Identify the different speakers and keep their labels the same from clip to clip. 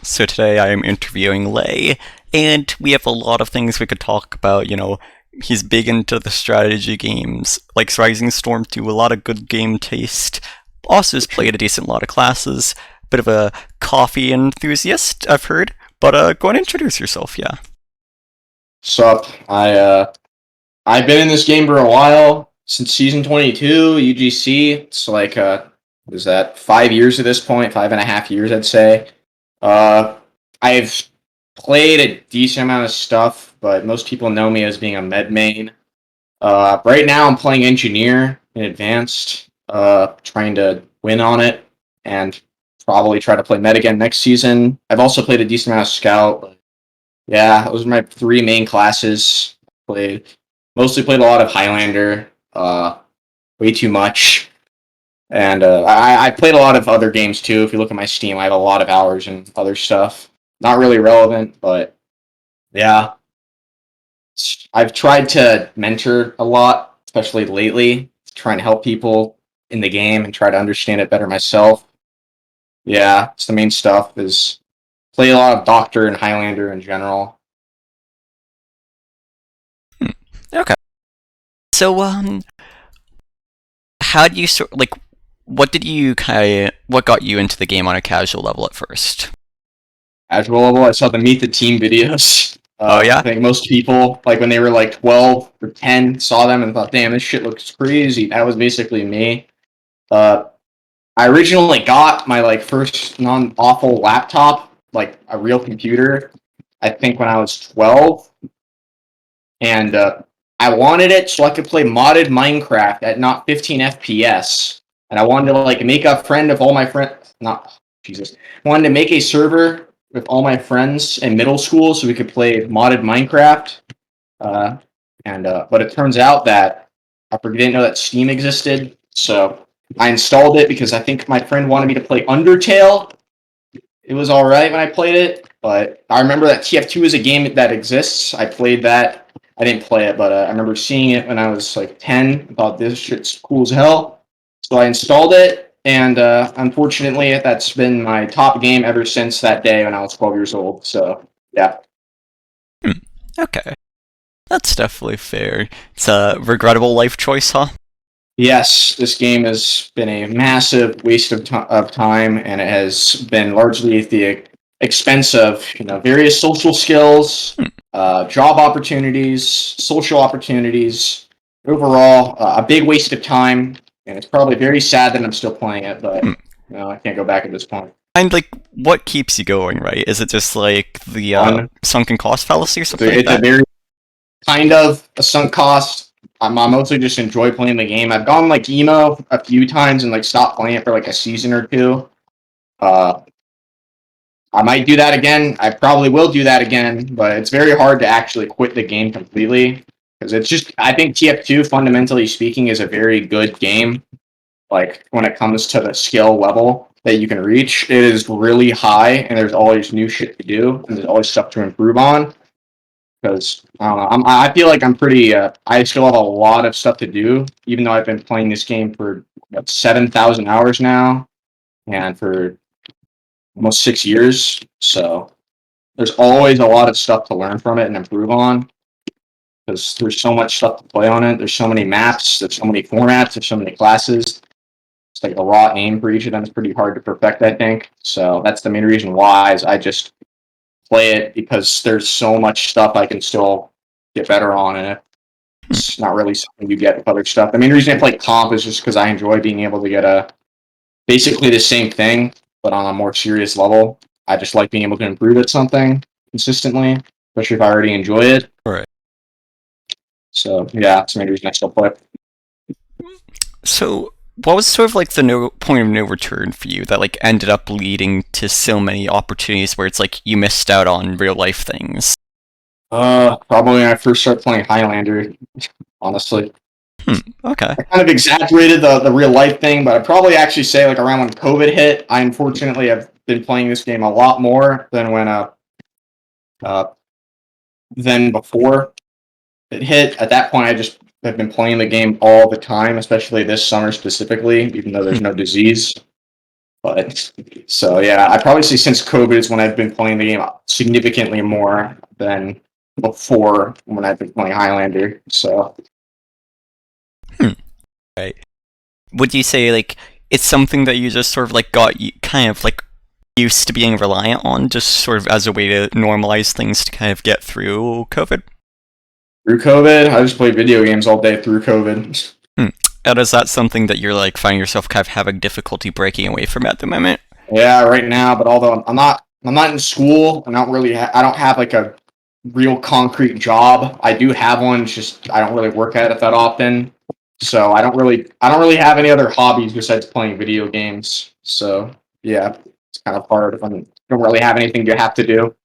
Speaker 1: So today I am interviewing Lay, and we have a lot of things we could talk about. He's big into the strategy games, likes Rising Storm 2, a lot of good game taste. Also has played a decent lot of classes. Bit of a coffee enthusiast, I've heard. But go and introduce yourself, yeah.
Speaker 2: Sup? I've been in this game for a while since season 22 UGC. It's like what is that? 5 years at this point, 5.5 years I'd say. Uh, I've played a decent amount of stuff, but most people know me as being a med main. Right now I'm playing engineer in advanced, trying to win on it and probably try to play med again next season. I've also played a decent amount of scout. Yeah, those are my three main classes. Played Mostly played a lot of Highlander, way too much, and I played a lot of other games too. If you look at my Steam, I have a lot of hours and other stuff. Not really relevant, but yeah, I've tried to mentor a lot, especially lately, trying to help people in the game and try to understand it better myself. Yeah, it's the main stuff. Is play a lot of Doctor and Highlander in general.
Speaker 1: Hmm. Okay. So, how do you what got you into the game on a casual level at first?
Speaker 2: Casual level, I saw the Meet the Team videos.
Speaker 1: Oh,
Speaker 2: I
Speaker 1: yeah?
Speaker 2: think most people, like when they were like 12 or 10, saw them and thought, damn, this shit looks crazy. That was basically me. Uh, I originally got my like first non-awful laptop, like a real computer, I think when I was 12. And I wanted it so I could play modded Minecraft at not 15 FPS. And I wanted to like make a friend of all my friends. Not Jesus. I wanted to make a server with all my friends in middle school so we could play modded Minecraft. Uh, but it turns out that I didn't know that Steam existed, so I installed it because I think my friend wanted me to play Undertale. It was all right when I played it, but I remember that TF2 is a game that exists. I played that. I didn't play it, but I remember seeing it when I was like 10. I thought this shit's cool as hell. So I installed it, and unfortunately, that's been my top game ever since that day when I was 12 years old. So, yeah.
Speaker 1: Hmm. Okay. That's definitely fair. It's a regrettable life choice, huh?
Speaker 2: Yes, this game has been a massive waste of time, and it has been largely at the expense of various social skills,
Speaker 1: Hmm.
Speaker 2: job opportunities, social opportunities. Overall, a big waste of time, and it's probably very sad that I'm still playing it,
Speaker 1: Hmm.
Speaker 2: but I can't go back at this point.
Speaker 1: And like, what keeps you going, right? Is it just like the
Speaker 2: Fun.
Speaker 1: sunken cost fallacy or
Speaker 2: It's
Speaker 1: something
Speaker 2: a,
Speaker 1: like
Speaker 2: it's a
Speaker 1: that?
Speaker 2: very kind of a sunk cost. I mostly just enjoy playing the game. I've gone like emo a few times and like stopped playing it for like a season or two. Uh, I might do that again. I probably will do that again, but it's very hard to actually quit the game completely because it's just. I think TF2, fundamentally speaking, is a very good game. Like when it comes to the skill level that you can reach, it is really high, and there's always new shit to do, and there's always stuff to improve on. Because I don't know, I feel like I'm pretty. I still have a lot of stuff to do, even though I've been playing this game for what, 7,000 hours now, and for almost 6 years. So there's always a lot of stuff to learn from it and improve on. Because there's so much stuff to play on it. There's so many maps. There's so many formats. There's so many classes. It's like a raw aim for each of them is pretty hard to perfect, I think. So that's the main reason why is I just play it because there's so much stuff I can still get better on in it.
Speaker 1: Hmm.
Speaker 2: It's not really something you get with other stuff. The main reason I play comp is just because I enjoy being able to get a basically the same thing, but on a more serious level. I just like being able to improve at something consistently, especially if I already enjoy it.
Speaker 1: All right.
Speaker 2: So yeah, that's the main reason I still play.
Speaker 1: So, what was sort of like the point of no return for you that like ended up leading to so many opportunities where it's like you missed out on real life things?
Speaker 2: Probably when I first started playing Highlander, honestly.
Speaker 1: Hmm. Okay.
Speaker 2: I kind of exaggerated the real life thing, but I'd probably actually say like around when COVID hit, I unfortunately have been playing this game a lot more uh than before it hit. At that point, I just have been playing the game all the time, especially this summer specifically, even though
Speaker 1: Hmm.
Speaker 2: there's no disease. But so yeah, I probably say since COVID is when I've been playing the game significantly more than before when I've been playing Highlander. So
Speaker 1: Hmm. Right. Would you say like it's something that you just sort of like got kind of like used to being reliant on, just sort of as a way to normalize things to kind of get through COVID?
Speaker 2: through COVID, I just played video games all day through COVID.
Speaker 1: Hmm. And is that something that you're like finding yourself kind of having difficulty breaking away from at the moment?
Speaker 2: Yeah, right now. But although I'm not in school. I'm not really. I don't have like a real concrete job. I do have one. It's just I don't really work at it that often. So I don't really have any other hobbies besides playing video games. So yeah, it's kind of hard if I don't really have anything to have to do.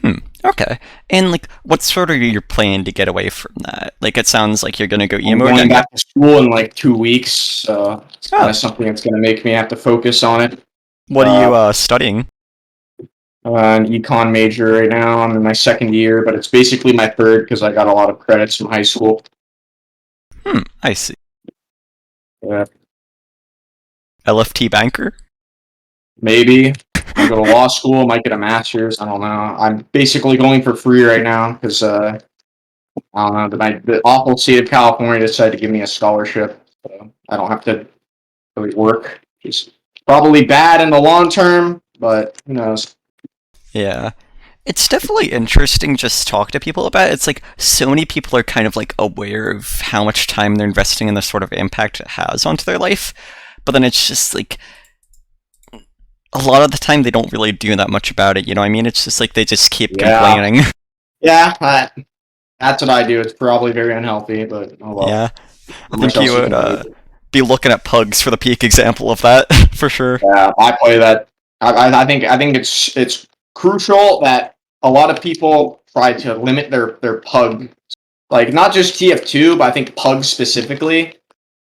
Speaker 1: Hmm. Okay. And like, what's sort of your plan to get away from that? Like, it sounds like you're gonna go
Speaker 2: I'm
Speaker 1: emo
Speaker 2: going
Speaker 1: again.
Speaker 2: back to school in like 2 weeks, so it's kind
Speaker 1: Oh,
Speaker 2: of something that's going to make me have to focus on it.
Speaker 1: what are you
Speaker 2: Uh,
Speaker 1: studying?
Speaker 2: an econ major right now. I'm in my second year, but it's basically my third because I got a lot of credits from high school.
Speaker 1: Hmm. I see.
Speaker 2: Yeah,
Speaker 1: LFT banker.
Speaker 2: maybe I go to law school, might get a master's. I don't know. I'm basically going for free right now because I don't know. The awful state of California decided to give me a scholarship, so I don't have to really work. It's probably bad in the long term, but who knows?
Speaker 1: Yeah. It's definitely interesting just to talk to people about it. It's like so many people are kind of like aware of how much time they're investing in the sort of impact it has onto their life. But then it's just like a lot of the time they don't really do that much about it, you know what I mean? It's just like they just keep
Speaker 2: Yeah,
Speaker 1: complaining.
Speaker 2: yeah. That's what I do. It's probably very unhealthy, but oh well.
Speaker 1: Yeah. I
Speaker 2: Not much
Speaker 1: think you
Speaker 2: else you
Speaker 1: would
Speaker 2: can do.
Speaker 1: be looking at pugs for the peak example of that, for sure.
Speaker 2: Yeah, I play that. I think it's crucial that a lot of people try to limit their pug, like not just TF2, but I think pugs specifically.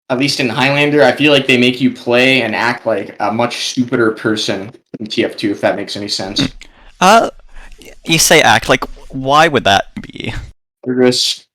Speaker 2: At least in Highlander, I feel like they make you play and act like a much stupider person in TF2, if that makes any sense.
Speaker 1: Uh, you say act, like, why would that be?
Speaker 2: They're just,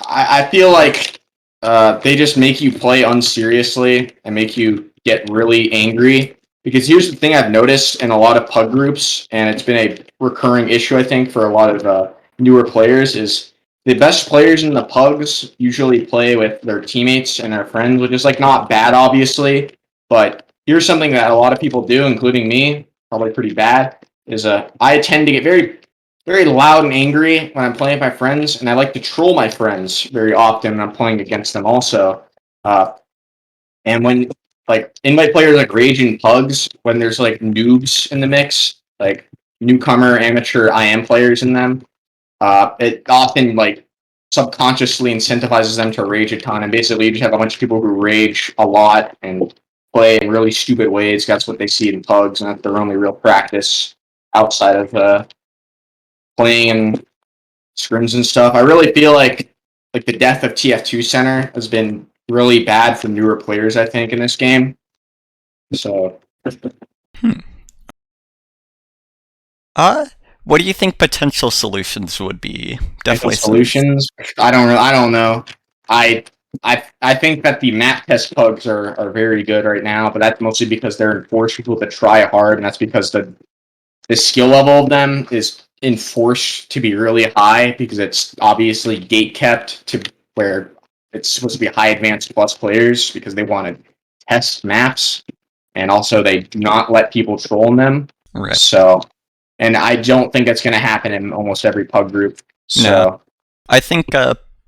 Speaker 2: I feel like they just make you play unseriously and make you get really angry. Because here's the thing I've noticed in a lot of pug groups, and it's been a recurring issue, I think, for a lot of newer players, is the best players in the pugs usually play with their teammates and their friends, which is like not bad, obviously. But here's something that a lot of people do, including me, probably pretty bad, is I tend to get very loud and angry when I'm playing with my friends, and I like to troll my friends very often when I'm playing against them also. Uh, and when like invite players like Rage and Pugs, when there's like noobs in the mix, like newcomer, amateur, IM players in them, it often like subconsciously incentivizes them to rage a ton. And basically, you just have a bunch of people who rage a lot and play in really stupid ways. That's what they see in Pugs, and that's their only real practice outside of playing in scrims and stuff. I really feel like the death of TF2 center has been really bad for newer players. I think in this game. So
Speaker 1: Hmm. Uh, what do you think potential solutions would be?
Speaker 2: potential
Speaker 1: Definitely since.
Speaker 2: solutions. I don't know. I I think that the map test pugs are very good right now, but that's mostly because they're enforced people to try hard, and that's because the skill level of them is enforced to be really high because it's obviously gate kept to where it's supposed to be high advanced plus players because they want to test maps and also they do not let people troll in them.
Speaker 1: Right.
Speaker 2: So, and I don't think that's going to happen in almost every pub group.
Speaker 1: No.
Speaker 2: So,
Speaker 1: I think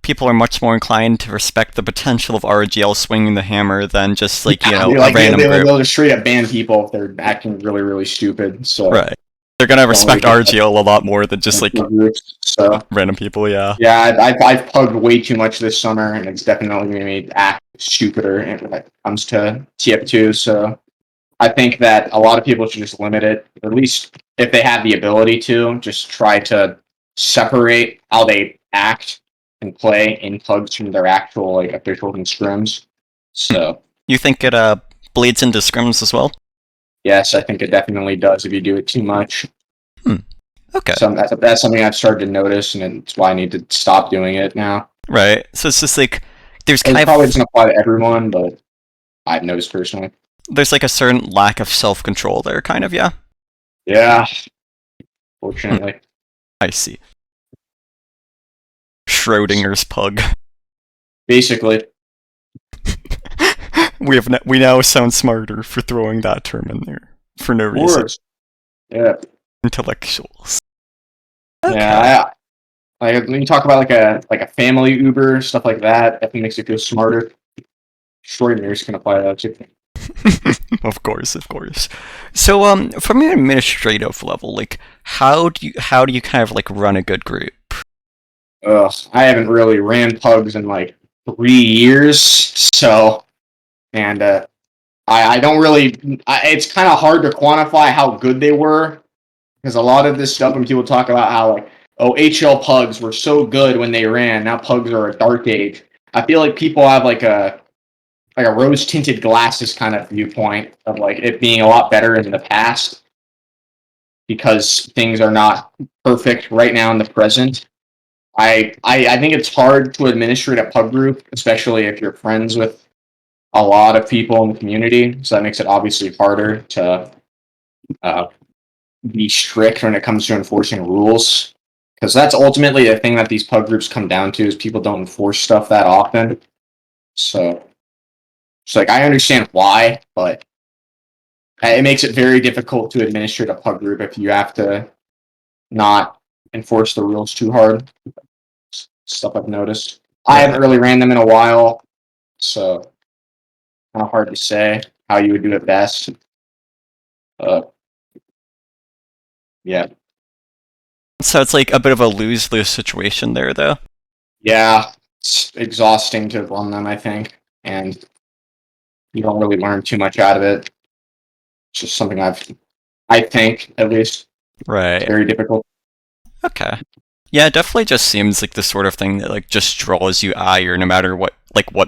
Speaker 1: people are much more inclined to respect the potential of RGL swinging the hammer than just like, a random group.
Speaker 2: they'll just straight up ban people if they're acting really, really stupid. So,
Speaker 1: Right. They're gonna
Speaker 2: don't really
Speaker 1: respect
Speaker 2: get that
Speaker 1: RGL a lot more than just
Speaker 2: in
Speaker 1: like
Speaker 2: pub groups. So,
Speaker 1: random people, yeah.
Speaker 2: yeah, I've pugged way too much this summer, and it's definitely made me act stupider when it comes to TF2. So I think that a lot of people should just limit it, at least if they have the ability to, just try to separate how they act and play in pugs from their actual like officials and scrims.
Speaker 1: Hmm.
Speaker 2: So
Speaker 1: You think it bleeds into scrims as well?
Speaker 2: yes, I think it definitely does if you do it too much.
Speaker 1: Hmm. Okay.
Speaker 2: So that's something I've started to notice, and it's why I need to stop doing it now.
Speaker 1: Right. So it's just like there's
Speaker 2: It
Speaker 1: kind
Speaker 2: probably
Speaker 1: of
Speaker 2: doesn't apply to everyone, but I've noticed personally.
Speaker 1: there's like a certain lack of self-control there, kind of, yeah?
Speaker 2: Yeah,
Speaker 1: Hmm,
Speaker 2: fortunately.
Speaker 1: I see. Schrodinger's pug.
Speaker 2: Basically, of
Speaker 1: We now sound smarter for throwing that term in there for no reason.
Speaker 2: course. Yeah,
Speaker 1: Intellectuals. Okay.
Speaker 2: yeah. Like when you talk about like a family Uber stuff like that, that makes it feel smarter. Extraordinaries can apply that too.
Speaker 1: Of course, of course. So, from an administrative level, like, how do you kind of like run a good group?
Speaker 2: Ugh, I haven't really ran pugs in like 3 years, so and I don't really. It's kind of hard to quantify how good they were because a lot of this stuff when people talk about how like HL pugs were so good when they ran, now pugs are a dark age. I feel like people have like a rose tinted glasses kind of viewpoint of like it being a lot better in the past because things are not perfect right now in the present. I think it's hard to administrate a pub group, especially if you're friends with a lot of people in the community. So that makes it obviously harder to uh, be strict when it comes to enforcing rules. Because that's ultimately the thing that these pub groups come down to is people don't enforce stuff that often. So it's like I understand why, but it makes it very difficult to administrate a pub group if you have to not enforce the rules too hard. Stuff I've noticed. I haven't
Speaker 1: Right.
Speaker 2: really ran them in a while, so kind of hard to say how you would do it best. Uh, yeah,
Speaker 1: So it's like a bit of a lose-lose situation there, though.
Speaker 2: yeah, it's exhausting to run them, I think, and you don't really learn too much out of it. It's just something I think, at least, it's
Speaker 1: Right.
Speaker 2: very difficult.
Speaker 1: Okay. Yeah, it definitely just seems like the sort of thing that like just draws you ire no matter what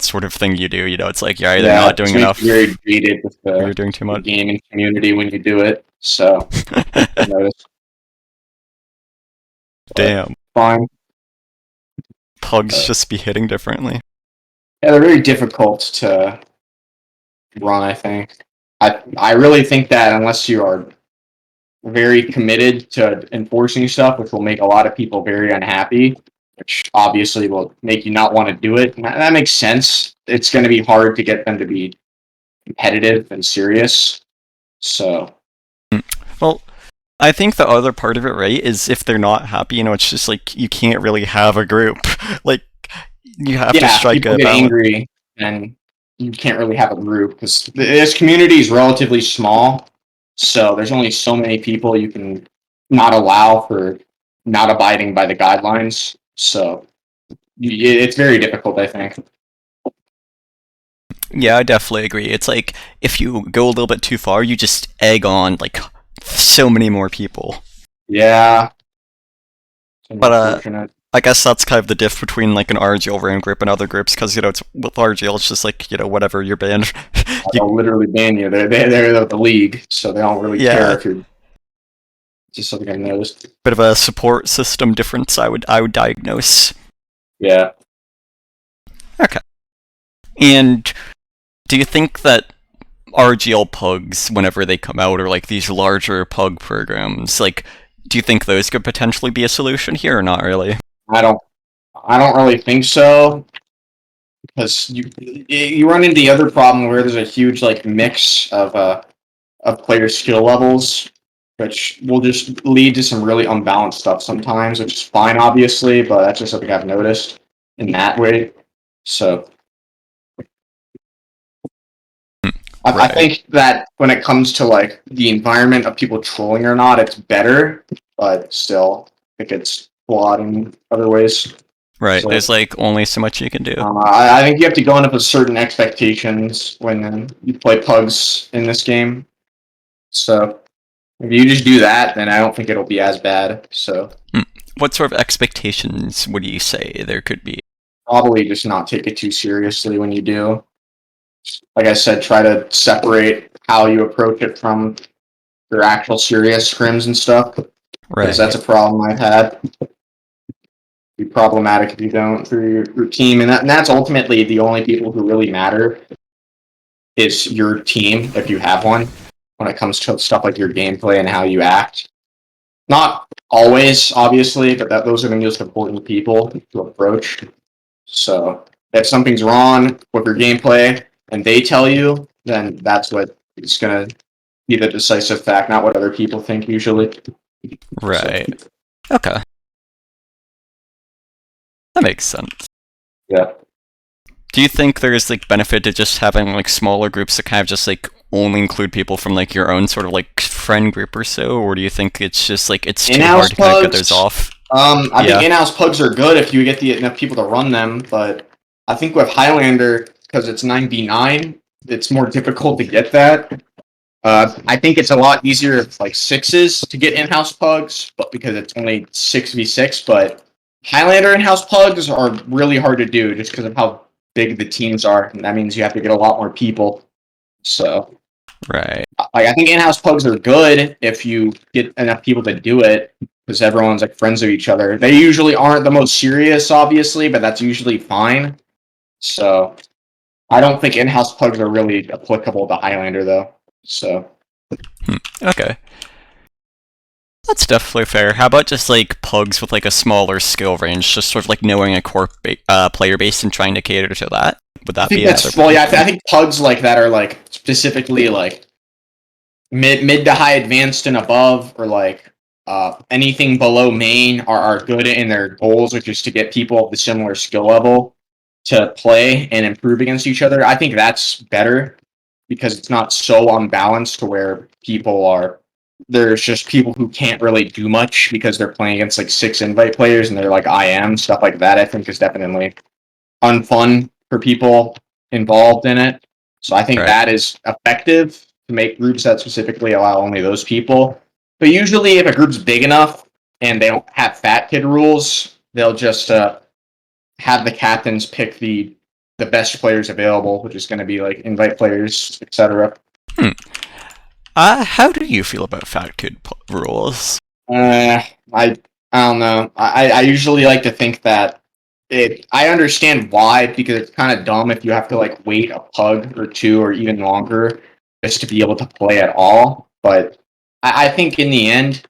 Speaker 1: sort of thing you do. It's like you're either
Speaker 2: Yeah,
Speaker 1: not
Speaker 2: it
Speaker 1: doing
Speaker 2: just makes you
Speaker 1: enough
Speaker 2: very jaded with
Speaker 1: or you're doing too
Speaker 2: the
Speaker 1: much.
Speaker 2: gaming community when you do it. So I noticed, but
Speaker 1: Damn.
Speaker 2: fine.
Speaker 1: Pugs
Speaker 2: Uh,
Speaker 1: just be hitting differently.
Speaker 2: yeah, they're very difficult to run. I think. I really think that unless you are very committed to enforcing stuff, which will make a lot of people very unhappy, which obviously will make you not want to do it. And that makes sense. It's going to be hard to get them to be competitive and serious. So,
Speaker 1: Well, I think the other part of it, right, is if they're not happy, it's just like you can't really have a group. Like you have to
Speaker 2: yeah, if
Speaker 1: strike
Speaker 2: people
Speaker 1: a
Speaker 2: get
Speaker 1: balance.
Speaker 2: angry, then you can't really have a group because this community is relatively small. So, there's only so many people you can not allow for not abiding by the guidelines. So, it's very difficult, I think.
Speaker 1: Yeah, I definitely agree. It's like if you go a little bit too far, you just egg on like so many more people.
Speaker 2: Yeah, it's
Speaker 1: But
Speaker 2: unfortunate.
Speaker 1: I guess that's kind of the diff between like an RGL ran group and other groups because it's with RGL it's just like whatever you're banned. you,
Speaker 2: They'll literally ban you. They're the league, so they don't really care
Speaker 1: yeah,
Speaker 2: if you're just something I noticed.
Speaker 1: bit of a support system difference. I would diagnose.
Speaker 2: Yeah.
Speaker 1: Okay. And do you think that RGL pugs, whenever they come out, or like these larger pug programs, like, do you think those could potentially be a solution here or not really?
Speaker 2: I don't I don't really think so because you run into the other problem where there's a huge like mix of player skill levels, which will just lead to some really unbalanced stuff sometimes, which is fine obviously, but that's just something I've noticed in that way. So I
Speaker 1: Right.
Speaker 2: think that when it comes to like the environment of people trolling or not, it's better, but still, I think it's flawed in other ways.
Speaker 1: Right. There's
Speaker 2: So
Speaker 1: like only so much you can do.
Speaker 2: I think you have to go in with certain expectations when you play pugs in this game. So if you just do that, then I don't think it'll be as bad. So
Speaker 1: Hmm. What sort of expectations would you say there could be?
Speaker 2: probably just not take it too seriously when you do. Like I said, try to separate how you approach it from your actual serious scrims and stuff, because that's
Speaker 1: Right.
Speaker 2: a problem I've had. Be problematic if you don't for your team, and that's ultimately the only people who really matter. is your team, if you have one, when it comes to stuff like your gameplay and how you act. Not always, obviously, but those are the most important people to approach. So if something's wrong with your gameplay and they tell you, then that's what is going to be the decisive fact, not what other people think usually.
Speaker 1: Right. Okay. That makes sense.
Speaker 2: Yeah.
Speaker 1: Do you think there's like benefit to just having like smaller groups that kind of just like only include people from like your own sort of like friend group or so, or do you think it's just like it's too hard to kind of get those off?
Speaker 2: I think in-house pugs are good if you get enough people to run them, but I think with Highlander, because it's 9v9, it's more difficult to get that. I think it's a lot easier if like sixes to get in-house pugs, but because it's only 6v6, but Highlander in-house pugs are really hard to do just because of how big the teams are, and that means you have to get a lot more people. So,
Speaker 1: Right.
Speaker 2: like, I think in-house pugs are good if you get enough people to do it, because everyone's like friends of each other. They usually aren't the most serious, obviously, but that's usually fine. So, I don't think in-house pugs are really applicable to Highlander though. So,
Speaker 1: Okay. That's definitely fair. How about just like pugs with like a smaller skill range, just sort of like knowing a core player base and trying to cater to that? Would
Speaker 2: I
Speaker 1: that
Speaker 2: think
Speaker 1: be
Speaker 2: that's
Speaker 1: another?
Speaker 2: well, yeah. I think pugs like that are like specifically like mid to high advanced and above, or like anything below main are good in their goals, which is to get people of the similar skill level to play and improve against each other. I think that's better because it's not so unbalanced to where people are. There's just people who can't really do much because they're playing against like 6 invite players and they're like IM stuff like that. I think is definitely unfun for people involved in it. So I think
Speaker 1: Right.
Speaker 2: that is effective to make groups that specifically allow only those people. But usually, if a group's big enough and they don't have fat kid rules, they'll just have the captains pick the best players available, which is going to be like invite players, etc.
Speaker 1: Hmm. How do you feel about fat kid rules?
Speaker 2: I don't know. I usually like to think that I understand why, because it's kind of dumb if you have to like wait a pug or two or even longer just to be able to play at all. But I think in the end,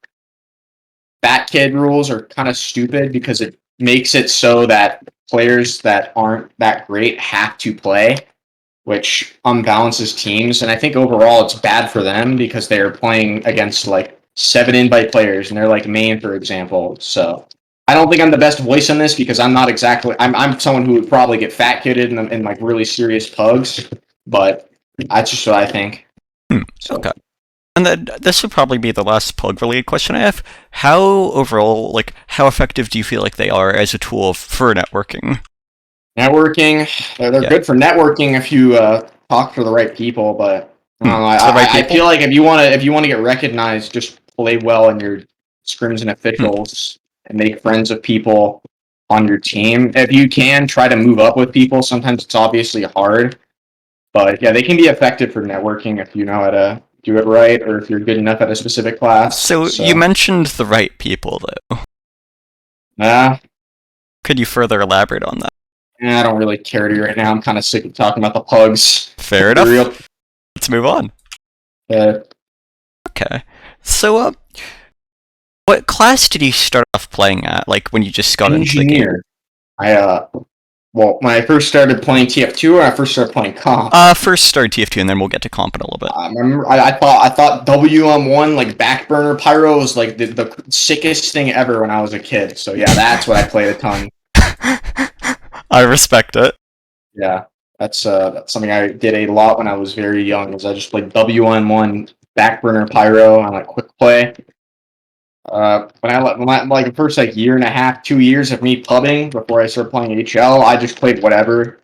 Speaker 2: fat kid rules are kind of stupid because it makes it so that players that aren't that great have to play, which unbalances teams. And I think overall it's bad for them because they're playing against like 7 invite players and they're like main, for example. So I don't think I'm the best voice on this because I'm not exactly. I'm someone who would probably get fat kidded in like really serious pugs, but that's just what I think. So.
Speaker 1: Okay. And then this would probably be the last pug related question I have. How overall, like, how effective do you feel like they are as a tool for networking?
Speaker 2: Networking, they're
Speaker 1: Yeah.
Speaker 2: good for networking if you talk to the right people, but I don't know.
Speaker 1: To the right
Speaker 2: I
Speaker 1: people?
Speaker 2: feel like if you want to get recognized, just play well in your scrims and officials and make friends with people on your team. If you can, try to move up with people. Sometimes it's obviously hard, but yeah, they can be effective for networking if you know how to do it right, or if you're good enough at a specific class.
Speaker 1: So you
Speaker 2: So,
Speaker 1: mentioned the right people, though.
Speaker 2: nah,
Speaker 1: Could you further elaborate on that?
Speaker 2: I don't really care to right now. I'm kind of sick of talking about the pugs.
Speaker 1: Fair
Speaker 2: To be
Speaker 1: enough.
Speaker 2: real.
Speaker 1: Let's move on.
Speaker 2: Uh,
Speaker 1: Okay. So, what class did you start off playing at, like, when you just got into the game?
Speaker 2: Engineer. Well, when I first started playing TF2, or I first started playing comp,
Speaker 1: First start TF2, and then we'll get to comp in a little bit.
Speaker 2: I remember I thought WM1 like backburner pyro was like the sickest thing ever when I was a kid. So yeah, that's what I played a ton.
Speaker 1: I respect it.
Speaker 2: Yeah, that's something I did a lot when I was very young. Was I just played WM1 backburner pyro on like quick play. When I like the first like year and a half, 2 years of me pubbing before I started playing HL, I just played whatever.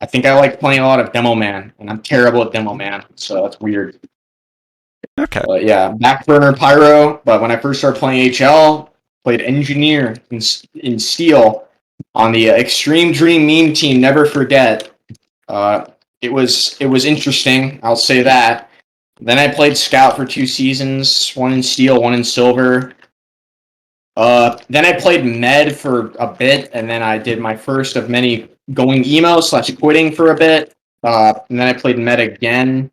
Speaker 2: I think I like playing a lot of Demo Man, and I'm terrible at Demo Man, so that's weird.
Speaker 1: Okay.
Speaker 2: But yeah, backburner pyro. But when I first started playing HL, played engineer in Steel on the Extreme Dream meme team. Never forget. Uh, it was interesting. I'll say that. Then I played Scout for 2 seasons, one in Steel, one in Silver. Then I played Med for a bit, and then I did my first of many going emo / quitting for a bit. And then I played med again,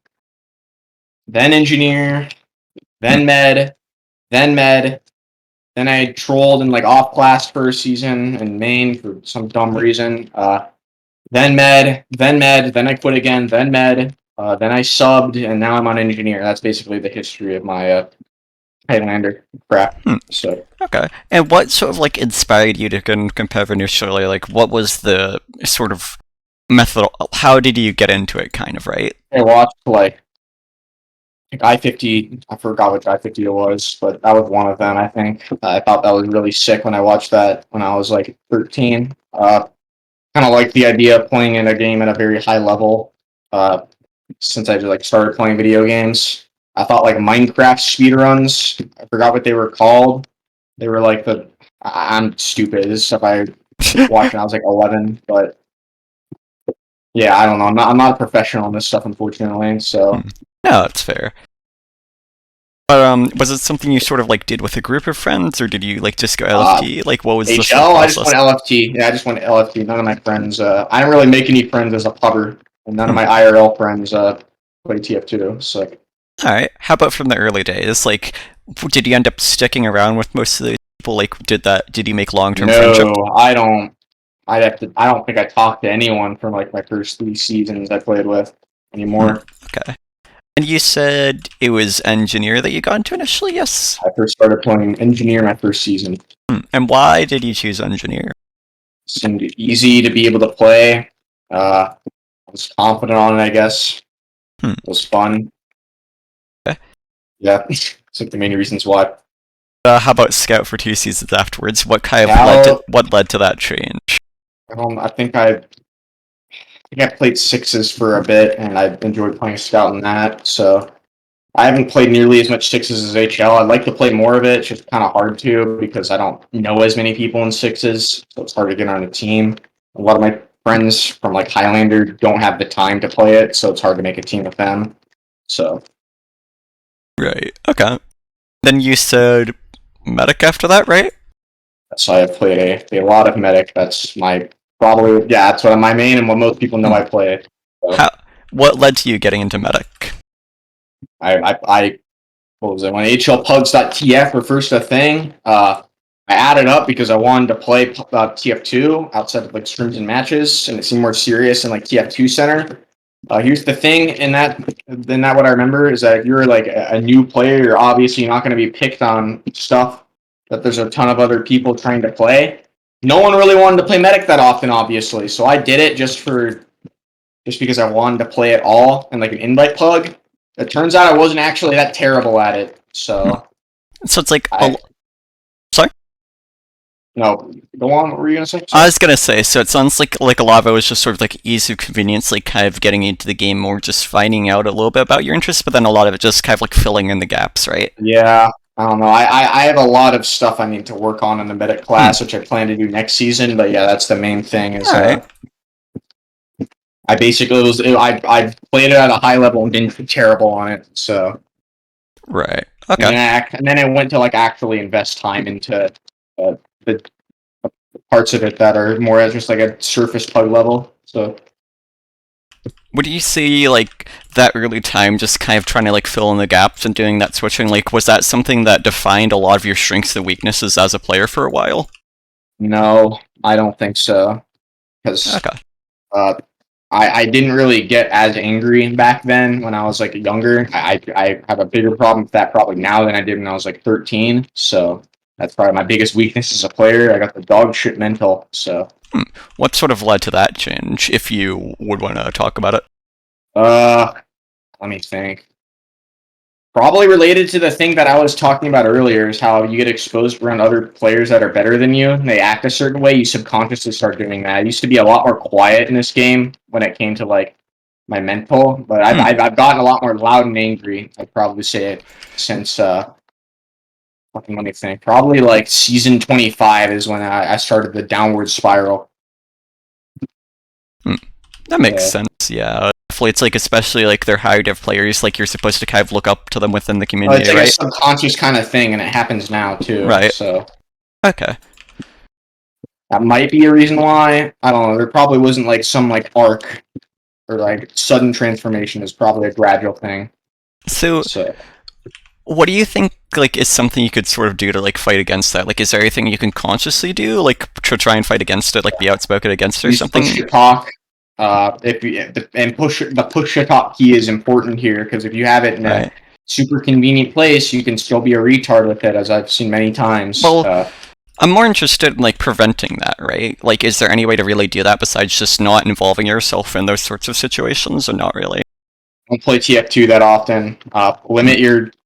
Speaker 2: then engineer,
Speaker 1: Hmm.
Speaker 2: then med, then med. Then I trolled in like off class for a season in Maine for some dumb reason. Then med, then med, then I quit again, then med, then I subbed, and now I'm on engineer. That's basically the history of my Highlander crap.
Speaker 1: Hmm.
Speaker 2: So
Speaker 1: Okay. And what sort of like inspired you to compare initially? Like, what was the sort of method? How did you get into it? Kind of, right?
Speaker 2: I watched like I-50. I forgot which I-50 it was, but that was one of them. I think I thought that was really sick when I watched that when I was like 13. Kind of like the idea of playing in a game at a very high level. Since I just like started playing video games, I thought like Minecraft speedruns. I forgot what they were called. They were like I'm stupid. This is stuff I watched when I was like 11, but yeah, I don't know. I'm not a professional in this stuff, unfortunately. So
Speaker 1: No, that's fair. But was it something you sort of like did with a group of friends, or did you like just go
Speaker 2: uh,
Speaker 1: LFT? Like, what was the sort of
Speaker 2: HL, I just
Speaker 1: process?
Speaker 2: went LFT. Yeah, I just went LFT. None of my friends. I didn't really make any friends as a pubber, and none of
Speaker 1: Hmm.
Speaker 2: my IRL friends play TF2. So
Speaker 1: All right. How about from the early days? Like, did you end up sticking around with most of those people? Like, did you make long term
Speaker 2: no,
Speaker 1: friendships?
Speaker 2: I don't. I'd have to. I don't think I talked to anyone from like my first 3 seasons I played with
Speaker 1: Hmm.
Speaker 2: anymore.
Speaker 1: Okay. And you said it was engineer that you got into initially, yes?
Speaker 2: I first started playing engineer my first season.
Speaker 1: Hmm. And why did you choose engineer?
Speaker 2: Seemed easy to be able to play. I was confident on it, I guess.
Speaker 1: Hmm.
Speaker 2: It was fun.
Speaker 1: Okay.
Speaker 2: Yeah, it's like the main reasons why.
Speaker 1: How about scout for 2 seasons afterwards? What kind of
Speaker 2: Now,
Speaker 1: led to that change?
Speaker 2: I think I played sixes for a bit, and I enjoyed playing scout in that. So I haven't played nearly as much sixes as HL. I'd like to play more of it. It's just kind of hard to because I don't know as many people in sixes, so it's hard to get on a team. A lot of my friends from like Highlander don't have the time to play it, so it's hard to make a team with them. So
Speaker 1: Right. Okay. Then you said medic after that, right?
Speaker 2: that's why I've played a lot of medic. That's my probably yeah. That's what my main and what most people know
Speaker 1: Hmm.
Speaker 2: I play. So
Speaker 1: How? What led to you getting into medic?
Speaker 2: I what was it when HLpugs.tf were first a thing. I added up because I wanted to play TF2 outside of like scrims and matches, and it seemed more serious in like TF2 center. Here's the thing in that what I remember is that if you're like a new player, you're obviously not going to be picked on stuff that there's a ton of other people trying to play. No one really wanted to play medic that often, obviously, so I did it just because I wanted to play it all and like an invite pug. It turns out I wasn't actually that terrible at it,
Speaker 1: Hmm.
Speaker 2: so
Speaker 1: So it's like
Speaker 2: I
Speaker 1: sorry.
Speaker 2: no. Go on. What were you gonna say?
Speaker 1: I
Speaker 2: Sorry.
Speaker 1: was gonna say, so it sounds like a lot of it was just sort of like ease of convenience, like kind of getting into the game or just finding out a little bit about your interests, but then a lot of it just kind of like filling in the gaps, right?
Speaker 2: Yeah, I don't know. I have a lot of stuff I need to work on in the medic
Speaker 1: Hmm.
Speaker 2: class, which I plan to do next season. But yeah, that's the main thing. Is
Speaker 1: All right.
Speaker 2: I basically I played it at a high level and didn't do terrible on it. So
Speaker 1: Right.
Speaker 2: and
Speaker 1: Okay.
Speaker 2: then I went to like actually invest time into the parts of it that are more as just like a surface pug level. So
Speaker 1: Would you see like that early time just kind of trying to like fill in the gaps and doing that switching? Like, was that something that defined a lot of your strengths and weaknesses as a player for a while?
Speaker 2: no, I don't think so because
Speaker 1: Okay.
Speaker 2: uh, I didn't really get as angry back then when I was like younger. I have a bigger problem with that probably now than I did when I was like 13. So that's probably my biggest weakness as a player. I got the dog shit mental. So
Speaker 1: Hmm. What sort of led to that change, if you would want to talk about it?
Speaker 2: uh, let me think. Probably related to the thing that I was talking about earlier is how you get exposed around other players that are better than you and they act a certain way. You subconsciously start doing that. I used to be a lot more quiet in this game when it came to like my mental, but I've,
Speaker 1: Hmm.
Speaker 2: I've, I've gotten a lot more loud and angry. I'd probably say it since fucking let me think. Probably like season 25 is when I started the downward spiral.
Speaker 1: Hmm. That makes
Speaker 2: Yeah.
Speaker 1: sense. Yeah. Definitely, it's like especially like they're higher div players, like you're supposed to kind of look up to them within the
Speaker 2: Well, it's
Speaker 1: community,
Speaker 2: like a
Speaker 1: right?
Speaker 2: subconscious kind of thing, and it happens now too.
Speaker 1: Right.
Speaker 2: So
Speaker 1: Okay.
Speaker 2: that might be a reason why. I don't know. There probably wasn't like some like arc or like sudden transformation is probably a gradual thing.
Speaker 1: So,
Speaker 2: So
Speaker 1: what do you think like is something you could sort of do to like fight against that? Like, is there anything you can consciously do, like to try and fight against it, like be outspoken against it or
Speaker 2: use push
Speaker 1: something?
Speaker 2: to talk. If you, and push the push to talk key is important here because if you have it in a
Speaker 1: Right.
Speaker 2: super convenient place, you can still be a retard with it, as I've seen many times.
Speaker 1: Well, I'm more interested in like preventing that, right? Like, is there any way to really do that besides just not involving yourself in those sorts of situations, or not really?
Speaker 2: Don't play TF2 that often.
Speaker 1: Hmm.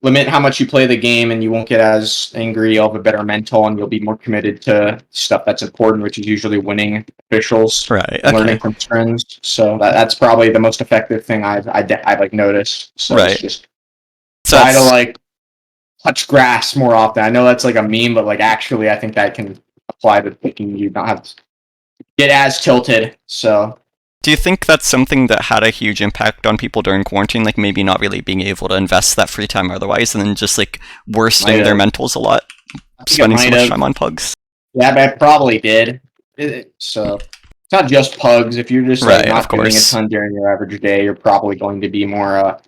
Speaker 2: Limit how much you play the game, and you won't get as angry. You'll have a better mental, and you'll be more committed to stuff that's important, which is usually winning officials
Speaker 1: Right.
Speaker 2: and learning
Speaker 1: Okay.
Speaker 2: from trends. So that's probably the most effective thing I've like noticed. So it's
Speaker 1: Right.
Speaker 2: just
Speaker 1: So
Speaker 2: try to
Speaker 1: that's
Speaker 2: like touch grass more often. I know that's like a meme, but like actually, I think that can apply to making you not have to get as tilted. So
Speaker 1: Do you think that's something that had a huge impact on people during quarantine, like maybe not really being able to invest that free time otherwise, and then just like
Speaker 2: might
Speaker 1: worsening their
Speaker 2: have.
Speaker 1: mentals a lot,
Speaker 2: I think it
Speaker 1: spending so
Speaker 2: might
Speaker 1: much
Speaker 2: have.
Speaker 1: time on pugs?
Speaker 2: Yeah, but it probably did. So it's not just pugs. If you're just like
Speaker 1: Right, of
Speaker 2: not doing a
Speaker 1: course.
Speaker 2: ton during your average day, you're probably going to be more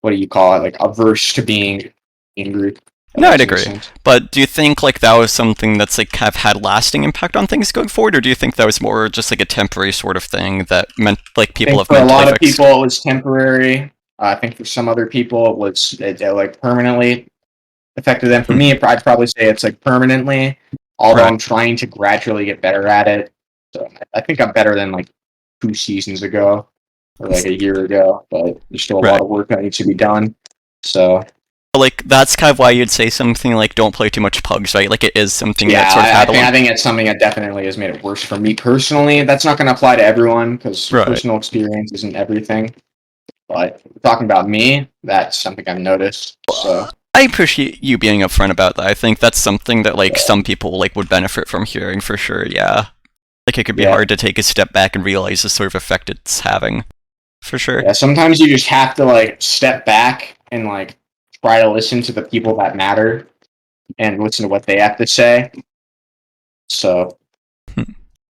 Speaker 2: what do you call it? Like averse to being angry. If that
Speaker 1: No, I'd
Speaker 2: makes any
Speaker 1: agree.
Speaker 2: sense.
Speaker 1: But do you think like that was something that's like have had lasting impact on things going forward, or do you think that was more just like a temporary sort of thing that meant like
Speaker 2: I
Speaker 1: people
Speaker 2: think
Speaker 1: have
Speaker 2: for a
Speaker 1: mentally
Speaker 2: lot of
Speaker 1: fixed?
Speaker 2: people it was temporary. I think for some other people it like permanently affected them. For
Speaker 1: Hmm.
Speaker 2: me, I'd probably say it's like permanently. Although
Speaker 1: Right.
Speaker 2: I'm trying to gradually get better at it. So I think I'm better than like 2 seasons ago or like a year ago, but there's still a lot
Speaker 1: Right.
Speaker 2: of work that needs to be done. So
Speaker 1: Like that's kind of why you'd say something like don't play too much pugs, right? Like it is something that
Speaker 2: yeah,
Speaker 1: sort of had a
Speaker 2: I think it's something that definitely has made it worse for me personally. That's not going to apply to everyone because
Speaker 1: right.
Speaker 2: personal experience isn't everything. But talking about me, that's something I've noticed. So
Speaker 1: I appreciate you being upfront about that. I think that's something that like
Speaker 2: yeah,
Speaker 1: some people like would benefit from hearing for sure. Yeah, like it could be
Speaker 2: yeah,
Speaker 1: hard to take a step back and realize the sort of effect it's having for sure.
Speaker 2: yeah. Sometimes you just have to like step back and like try to listen to the people that matter and listen to what they have to say. So
Speaker 1: Hmm.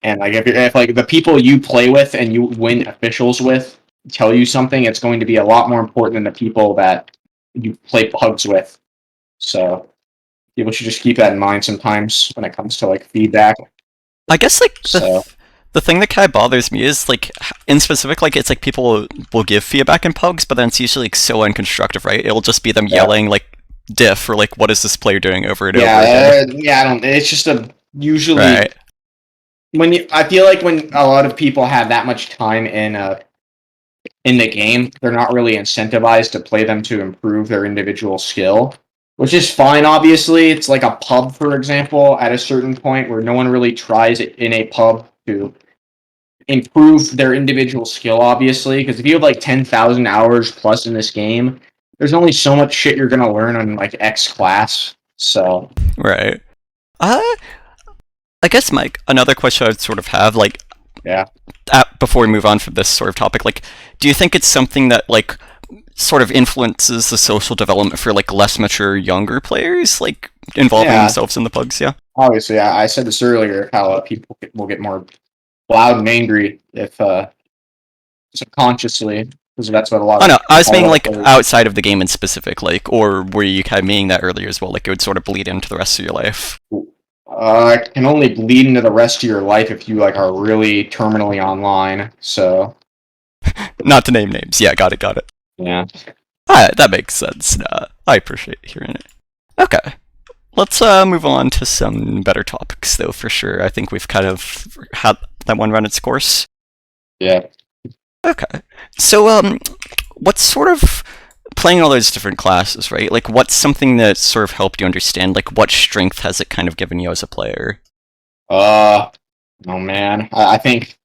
Speaker 2: and like if like the people you play with and you win officials with tell you something, it's going to be a lot more important than the people that you play pugs with. So people should just keep that in mind sometimes when it comes to like feedback.
Speaker 1: I guess like
Speaker 2: So
Speaker 1: the thing that kind of bothers me is like in specific, like it's like people will give feedback in pugs, but then it's usually like so unconstructive, right? It'll just be them
Speaker 2: yeah,
Speaker 1: yelling like diff or like what is this player doing over and over again,
Speaker 2: yeah. I don't. It's just a usually
Speaker 1: right?
Speaker 2: when you. I feel like when a lot of people have that much time in the game, they're not really incentivized to play them to improve their individual skill, which is fine. Obviously, it's like a pub, for example, at a certain point where no one really tries it in a pub to improve their individual skill, obviously, because if you have like 10,000 hours plus in this game, there's only so much shit you're going to learn on like X class. So,
Speaker 1: Right. Uh, I guess, Mike, another question I'd sort of have, like,
Speaker 2: yeah.
Speaker 1: before we move on from this sort of topic, like, do you think it's something that, like, sort of influences the social development for, like, less mature, younger players, like, involving
Speaker 2: Yeah,
Speaker 1: themselves in the pugs, yeah?
Speaker 2: obviously, I said this earlier how will get more loud and angry if subconsciously, because that's what a lot
Speaker 1: Oh,
Speaker 2: of
Speaker 1: no, I was
Speaker 2: all
Speaker 1: meaning,
Speaker 2: of
Speaker 1: like,
Speaker 2: players.
Speaker 1: outside of the game in specific, like, or were you kind of meaning that earlier as well, like, it would sort of bleed into the rest of your life?
Speaker 2: It can only bleed into the rest of your life if you like are really terminally online. So
Speaker 1: Not to name names, yeah, got it.
Speaker 2: yeah,
Speaker 1: That makes sense. I appreciate hearing it. Okay. Let's move on to some better topics, though, for sure. I think we've kind of had that one run its course.
Speaker 2: yeah.
Speaker 1: Okay. So, what's sort of playing all those different classes, right? Like, what's something that sort of helped you understand? Like, what strength has it kind of given you as a player?
Speaker 2: Uh, oh man, I think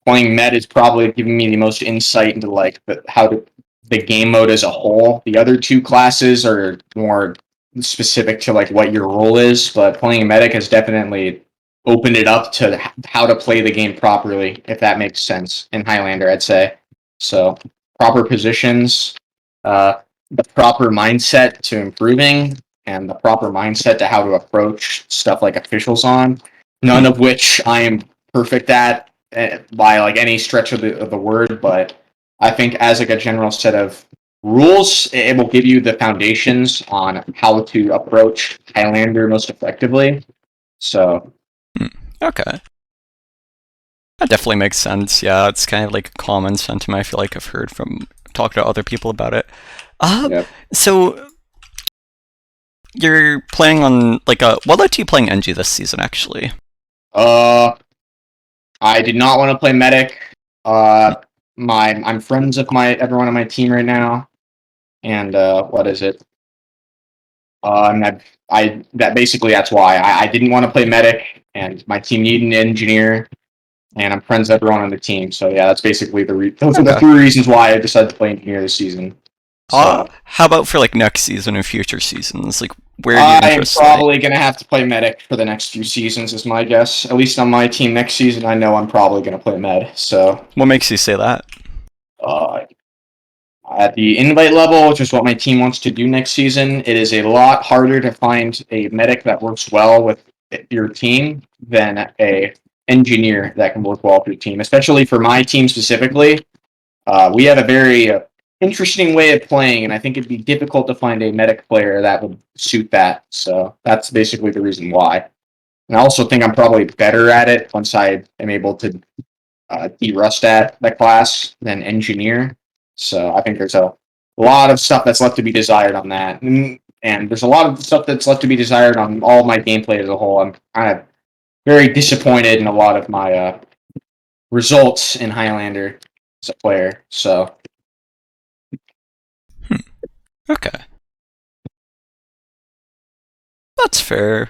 Speaker 2: playing Med is probably giving me the most insight into like how to the game mode as a whole. The other two classes are more specific to like what your role is, but playing Medic has definitely opened it up to how to play the game properly, if that makes sense. In Highlander, I'd say so. Proper positions, uh, the proper mindset to improving, and the proper mindset to how to approach stuff like officials on. None
Speaker 1: Hmm.
Speaker 2: of which I am perfect at by like any stretch of the word, but I think as like a general set of rules, it will give you the foundations on how to approach Highlander most effectively. So
Speaker 1: Okay. That definitely makes sense. Yeah, it's kind of like a common sentiment I feel like I've heard from talking to other people about it.
Speaker 2: yeah.
Speaker 1: So you're planning on like what led to you playing NG this season actually?
Speaker 2: I did not want to play medic. I'm friends with everyone on my team right now, and what is it? And that basically that's why I didn't want to play medic, and my team needed an engineer, and I'm friends with everyone on the team. So yeah, that's basically those are the
Speaker 1: Okay.
Speaker 2: three reasons why I decided to play engineer this season. So
Speaker 1: How about for like next season and future seasons? Like, where do your
Speaker 2: I am
Speaker 1: interests lie?
Speaker 2: probably gonna have to play medic for the next few seasons, is my guess. At least on my team next season, I know I'm probably gonna play med. So
Speaker 1: What makes you say that?
Speaker 2: uh, at the invite level, which is what my team wants to do next season, it is a lot harder to find a medic that works well with your team than a engineer that can work well with your team. Especially for my team specifically, we have a very interesting way of playing, and I think it'd be difficult to find a medic player that would suit that. So that's basically the reason why. And I also think I'm probably better at it once I am able to de-rust at that class than engineer. So I think there's a lot of stuff that's left to be desired on that. And there's a lot of stuff that's left to be desired on all my gameplay as a whole. I'm kind of very disappointed in a lot of my results in Highlander as a player. So
Speaker 1: Okay, that's fair.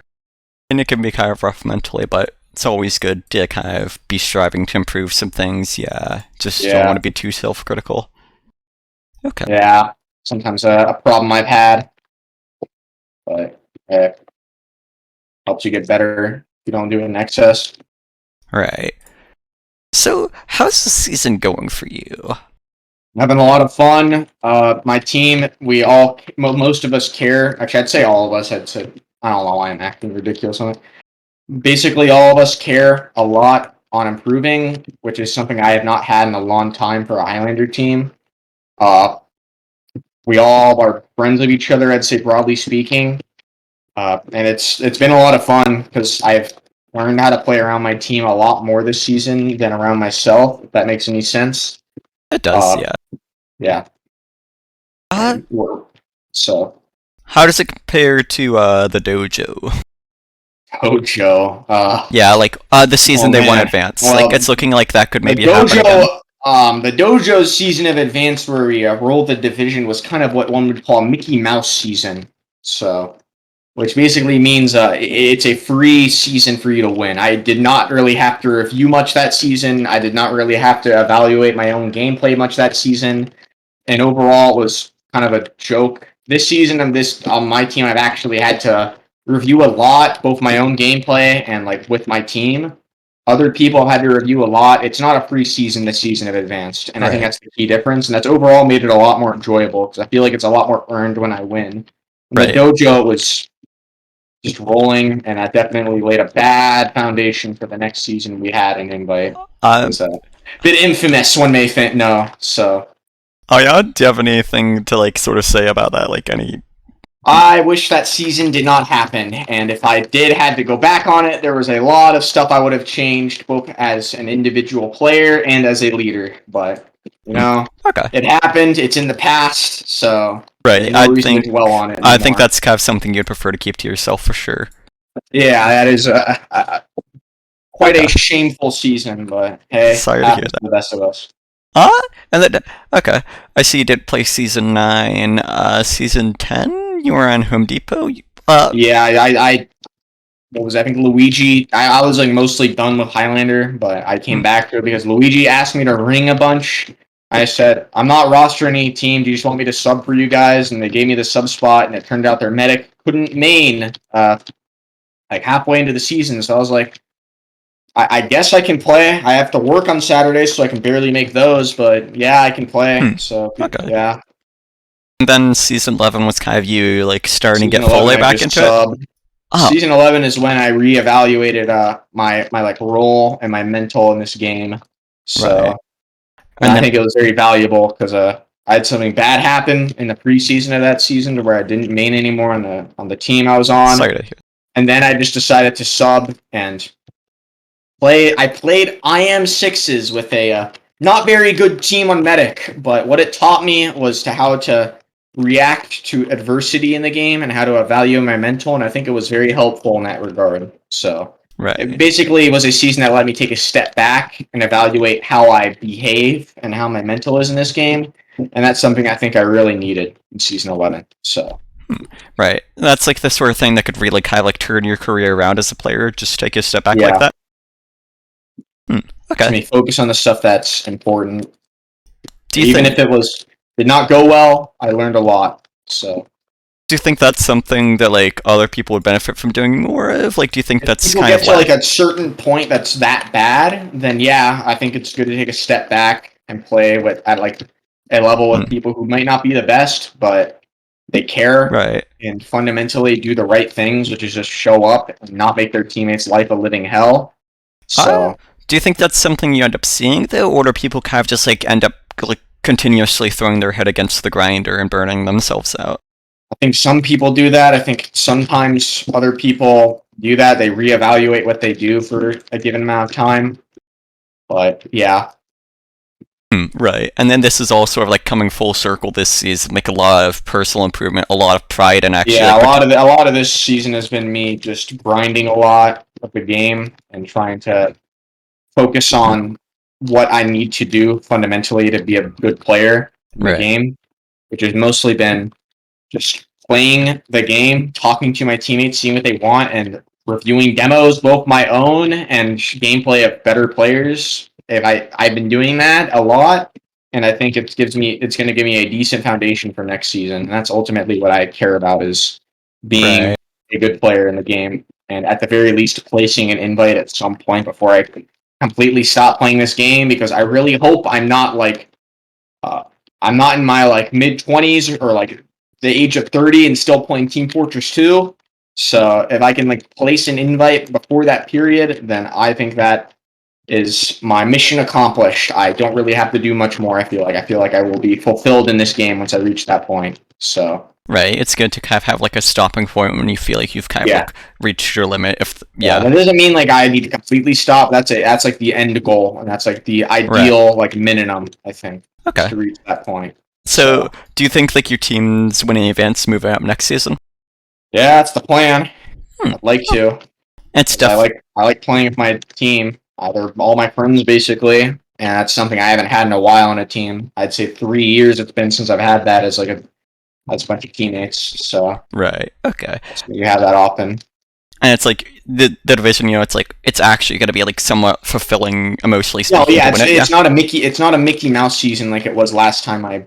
Speaker 1: And it can be kind of rough mentally, but it's always good to kind of be striving to improve some things. Yeah, just don't want
Speaker 2: yeah,
Speaker 1: to be too self-critical. Okay.
Speaker 2: yeah, sometimes a problem I've had, but it helps you get better if you don't do it in excess.
Speaker 1: Right. So, how's the season going for you?
Speaker 2: Having a lot of fun. My team, most of us care. Actually, I'd say all of us. I don't know why I'm acting ridiculous on it. Basically, all of us care a lot on improving, which is something I have not had in a long time for a Highlander team. Uh, we all are friends of each other, I'd say, broadly speaking. And it's been a lot of fun because I've learned how to play around my team a lot more this season than around myself, if that makes any sense.
Speaker 1: It does,
Speaker 2: Uh,
Speaker 1: yeah.
Speaker 2: yeah.
Speaker 1: Uh,
Speaker 2: And so
Speaker 1: how does it compare to the dojo?
Speaker 2: Hojo.
Speaker 1: Yeah, like the season
Speaker 2: Oh
Speaker 1: they won
Speaker 2: man.
Speaker 1: advance. Like
Speaker 2: Well,
Speaker 1: it's looking like that could
Speaker 2: the
Speaker 1: maybe happen again.
Speaker 2: dojo's season of advance where we rolled the division was kind of what one would call a Mickey Mouse season. So, which basically means it's a free season for you to win. I did not really have to review much that season. I did not really have to evaluate my own gameplay much that season. And overall, it was kind of a joke. This season on my team, I've actually had to review a lot, both my own gameplay and like with my team. Other people have had to review a lot. It's not a free season this season of Advanced, and I think
Speaker 1: Right.
Speaker 2: that's the key difference. And that's overall made it a lot more enjoyable because I feel like it's a lot more earned when I win. And the
Speaker 1: Right.
Speaker 2: dojo was just rolling, and that definitely laid a bad foundation for the next season we had in Invite. It
Speaker 1: Um
Speaker 2: was a bit infamous, one may think. No, so
Speaker 1: oh yeah, do you have anything to like sort of say about that? Like any
Speaker 2: I wish that season did not happen, and if I did had to go back on it, there was a lot of stuff I would have changed, both as an individual player and as a leader. But you know,
Speaker 1: okay.
Speaker 2: it happened. It's in the past, so there's
Speaker 1: Right.
Speaker 2: no reason to dwell on it
Speaker 1: I think
Speaker 2: anymore.
Speaker 1: that's kind of something you'd prefer to keep to yourself for sure.
Speaker 2: Yeah, that is quite
Speaker 1: Okay.
Speaker 2: a shameful season, but hey,
Speaker 1: Sorry to hear
Speaker 2: happens to
Speaker 1: that.
Speaker 2: the best of us.
Speaker 1: Uh and then okay. I see you did play season 9, season 10, you were on Home Depot.
Speaker 2: Yeah, I what was it? I think Luigi. I was like mostly done with Highlander, but I came
Speaker 1: hmm,
Speaker 2: back to it because Luigi asked me to ring a bunch. I said, I'm not rostering any team. Do you just want me to sub for you guys? And they gave me the sub spot, and it turned out their medic couldn't main like halfway into the season. So I was like, I guess I can play. I have to work on Saturdays, so I can barely make those, but yeah, I can play.
Speaker 1: hmm.
Speaker 2: So
Speaker 1: Okay.
Speaker 2: yeah,
Speaker 1: And then season 11 was kind of you like starting to
Speaker 2: season
Speaker 1: get
Speaker 2: 11,
Speaker 1: fully
Speaker 2: I
Speaker 1: back
Speaker 2: just
Speaker 1: into it.
Speaker 2: subbed.
Speaker 1: Oh,
Speaker 2: season 11 is when I reevaluated my like role and my mental in this game.
Speaker 1: right.
Speaker 2: So, and
Speaker 1: And
Speaker 2: I
Speaker 1: then,
Speaker 2: think it was very valuable because I had something bad happen in the preseason of that season to where I didn't main anymore on the team I was on,
Speaker 1: sorry to hear.
Speaker 2: and then I just decided to sub and play. I played IM sixes with a not very good team on medic, but what it taught me was to how to react to adversity in the game and how to evaluate my mental, and I think it was very helpful in that regard. So it
Speaker 1: Right.
Speaker 2: basically was a season that let me take a step back and evaluate how I behave and how my mental is in this game, and that's something I think I really needed in season 11. So
Speaker 1: Right. That's like the sort of thing that could really kind of like turn your career around as a player. Just take a step back like
Speaker 2: yeah,
Speaker 1: that. Hmm.
Speaker 2: to
Speaker 1: Okay.
Speaker 2: me, focus on the stuff that's important.
Speaker 1: Do you
Speaker 2: Even
Speaker 1: think
Speaker 2: if it was did not go well, I learned a lot. So
Speaker 1: do you think that's something that like other people would benefit from doing more of? Like, do you think
Speaker 2: if
Speaker 1: that's
Speaker 2: people
Speaker 1: kind
Speaker 2: get
Speaker 1: of
Speaker 2: to like
Speaker 1: lack?
Speaker 2: a certain point that's that bad, then yeah, I think it's good to take a step back and play with at like a level with
Speaker 1: Hmm.
Speaker 2: people who might not be the best, but they care
Speaker 1: Right.
Speaker 2: and fundamentally do the right things, which is just show up and not make their teammates' life a living hell.
Speaker 1: Uh,
Speaker 2: So
Speaker 1: do you think that's something you end up seeing though, or do people kind of just like end up like continuously throwing their head against the grinder and burning themselves out?
Speaker 2: I think some people do that. I think sometimes other people do that. They reevaluate what they do for a given amount of time. But yeah,
Speaker 1: Hmm, right. And then this is all sort of like coming full circle this season, like a lot of personal improvement, a lot of pride, and actually
Speaker 2: yeah,
Speaker 1: like
Speaker 2: a lot of this season has been me just grinding a lot of the game and trying to focus on what I need to do fundamentally to be a good player in the
Speaker 1: right.
Speaker 2: game, which has mostly been just playing the game, talking to my teammates, seeing what they want, and reviewing demos, both my own and gameplay of better players. If I've been doing that a lot, and I think it's going to give me a decent foundation for next season. And that's ultimately what I care about is being
Speaker 1: Right.
Speaker 2: a good player in the game, and at the very least placing an invite at some point before I completely stop playing this game because I really hope uh, I'm not in my like mid 20s or like the age of 30 and still playing Team Fortress 2. So if I can like place an invite before that period, then I think that is my mission accomplished. I don't really have to do much more. I feel like I will be fulfilled in this game once I reach that point. So
Speaker 1: Right. It's good to kind of have like a stopping point when you feel like you've kind of
Speaker 2: yeah.
Speaker 1: like reached your limit. If
Speaker 2: Yeah,
Speaker 1: yeah.
Speaker 2: that doesn't mean like I need to completely stop. That's it. That's like the end goal, and that's like the
Speaker 1: Right.
Speaker 2: ideal like minimum. I think is
Speaker 1: Okay.
Speaker 2: to reach that point.
Speaker 1: So,
Speaker 2: So
Speaker 1: do you think like your team's winning events moving up next season?
Speaker 2: yeah, that's the plan.
Speaker 1: Hmm.
Speaker 2: I'd like
Speaker 1: Oh,
Speaker 2: to.
Speaker 1: it's
Speaker 2: 'Cause I like playing with my team. They're all my friends basically, and that's something I haven't had in a while on a team. I'd say 3 years it's been since I've had that as like as a bunch of teammates. So
Speaker 1: right. Okay.
Speaker 2: you have that often.
Speaker 1: And it's like the division, it's like it's actually going to be like somewhat fulfilling emotionally
Speaker 2: No,
Speaker 1: speaking
Speaker 2: yeah,
Speaker 1: to win it. Yeah.
Speaker 2: it's not a Mickey Mouse season like it was last time I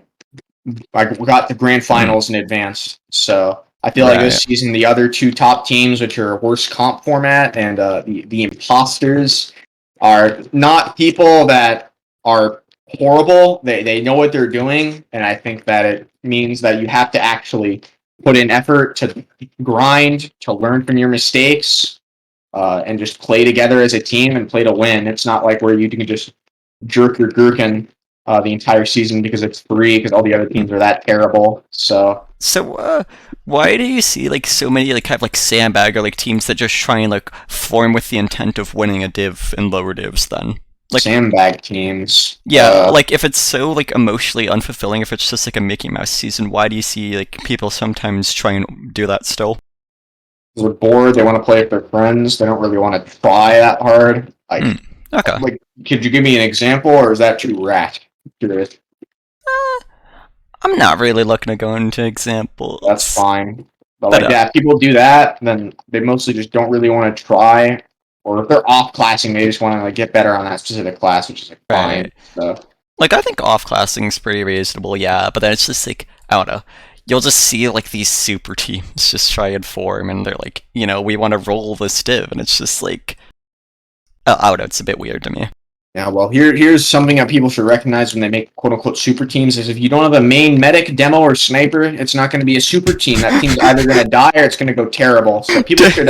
Speaker 2: got the grand
Speaker 1: Hmm.
Speaker 2: finals in advance. So I feel like
Speaker 1: Right.
Speaker 2: this season, the other two top teams, which are worst comp format and the imposters, are not people that are horrible. They know what they're doing, and I think that it means that you have to actually put in effort to grind, to learn from your mistakes, and just play together as a team and play to win. It's not like where you can just jerk your gherkin the entire season because it's free because all the other teams are that terrible. So
Speaker 1: So, why do you see like so many like kind of like sandbag or like teams that just try and like form with the intent of winning a div in lower divs? Then, like,
Speaker 2: sandbag teams.
Speaker 1: yeah, like if it's so like emotionally unfulfilling, if it's just like a Mickey Mouse season, why do you see like people sometimes try and do that still?
Speaker 2: They're bored. They want to play with their friends. They don't really want to try that hard.
Speaker 1: Hmm. Okay.
Speaker 2: Could you give me an example, or is that too rat? Curious.
Speaker 1: I'm not really looking to go into
Speaker 2: That's
Speaker 1: examples,
Speaker 2: fine. But
Speaker 1: but
Speaker 2: like, yeah, if people do that, then they mostly just don't really want to try. Or if they're off classing, they just want to like get better on that specific class, which is like
Speaker 1: right.
Speaker 2: fine. So
Speaker 1: Like I think off classing is pretty reasonable, yeah, but then it's just like I don't know. You'll just see like these super teams just try and form, and they're like, we want to roll this div, and it's just like I don't know, it's a bit weird to me.
Speaker 2: Yeah, well, here's something that people should recognize when they make quote unquote super teams is if you don't have a main medic, demo, or sniper, it's not going to be a super team. That team's either going to die or it's going to go terrible. So people should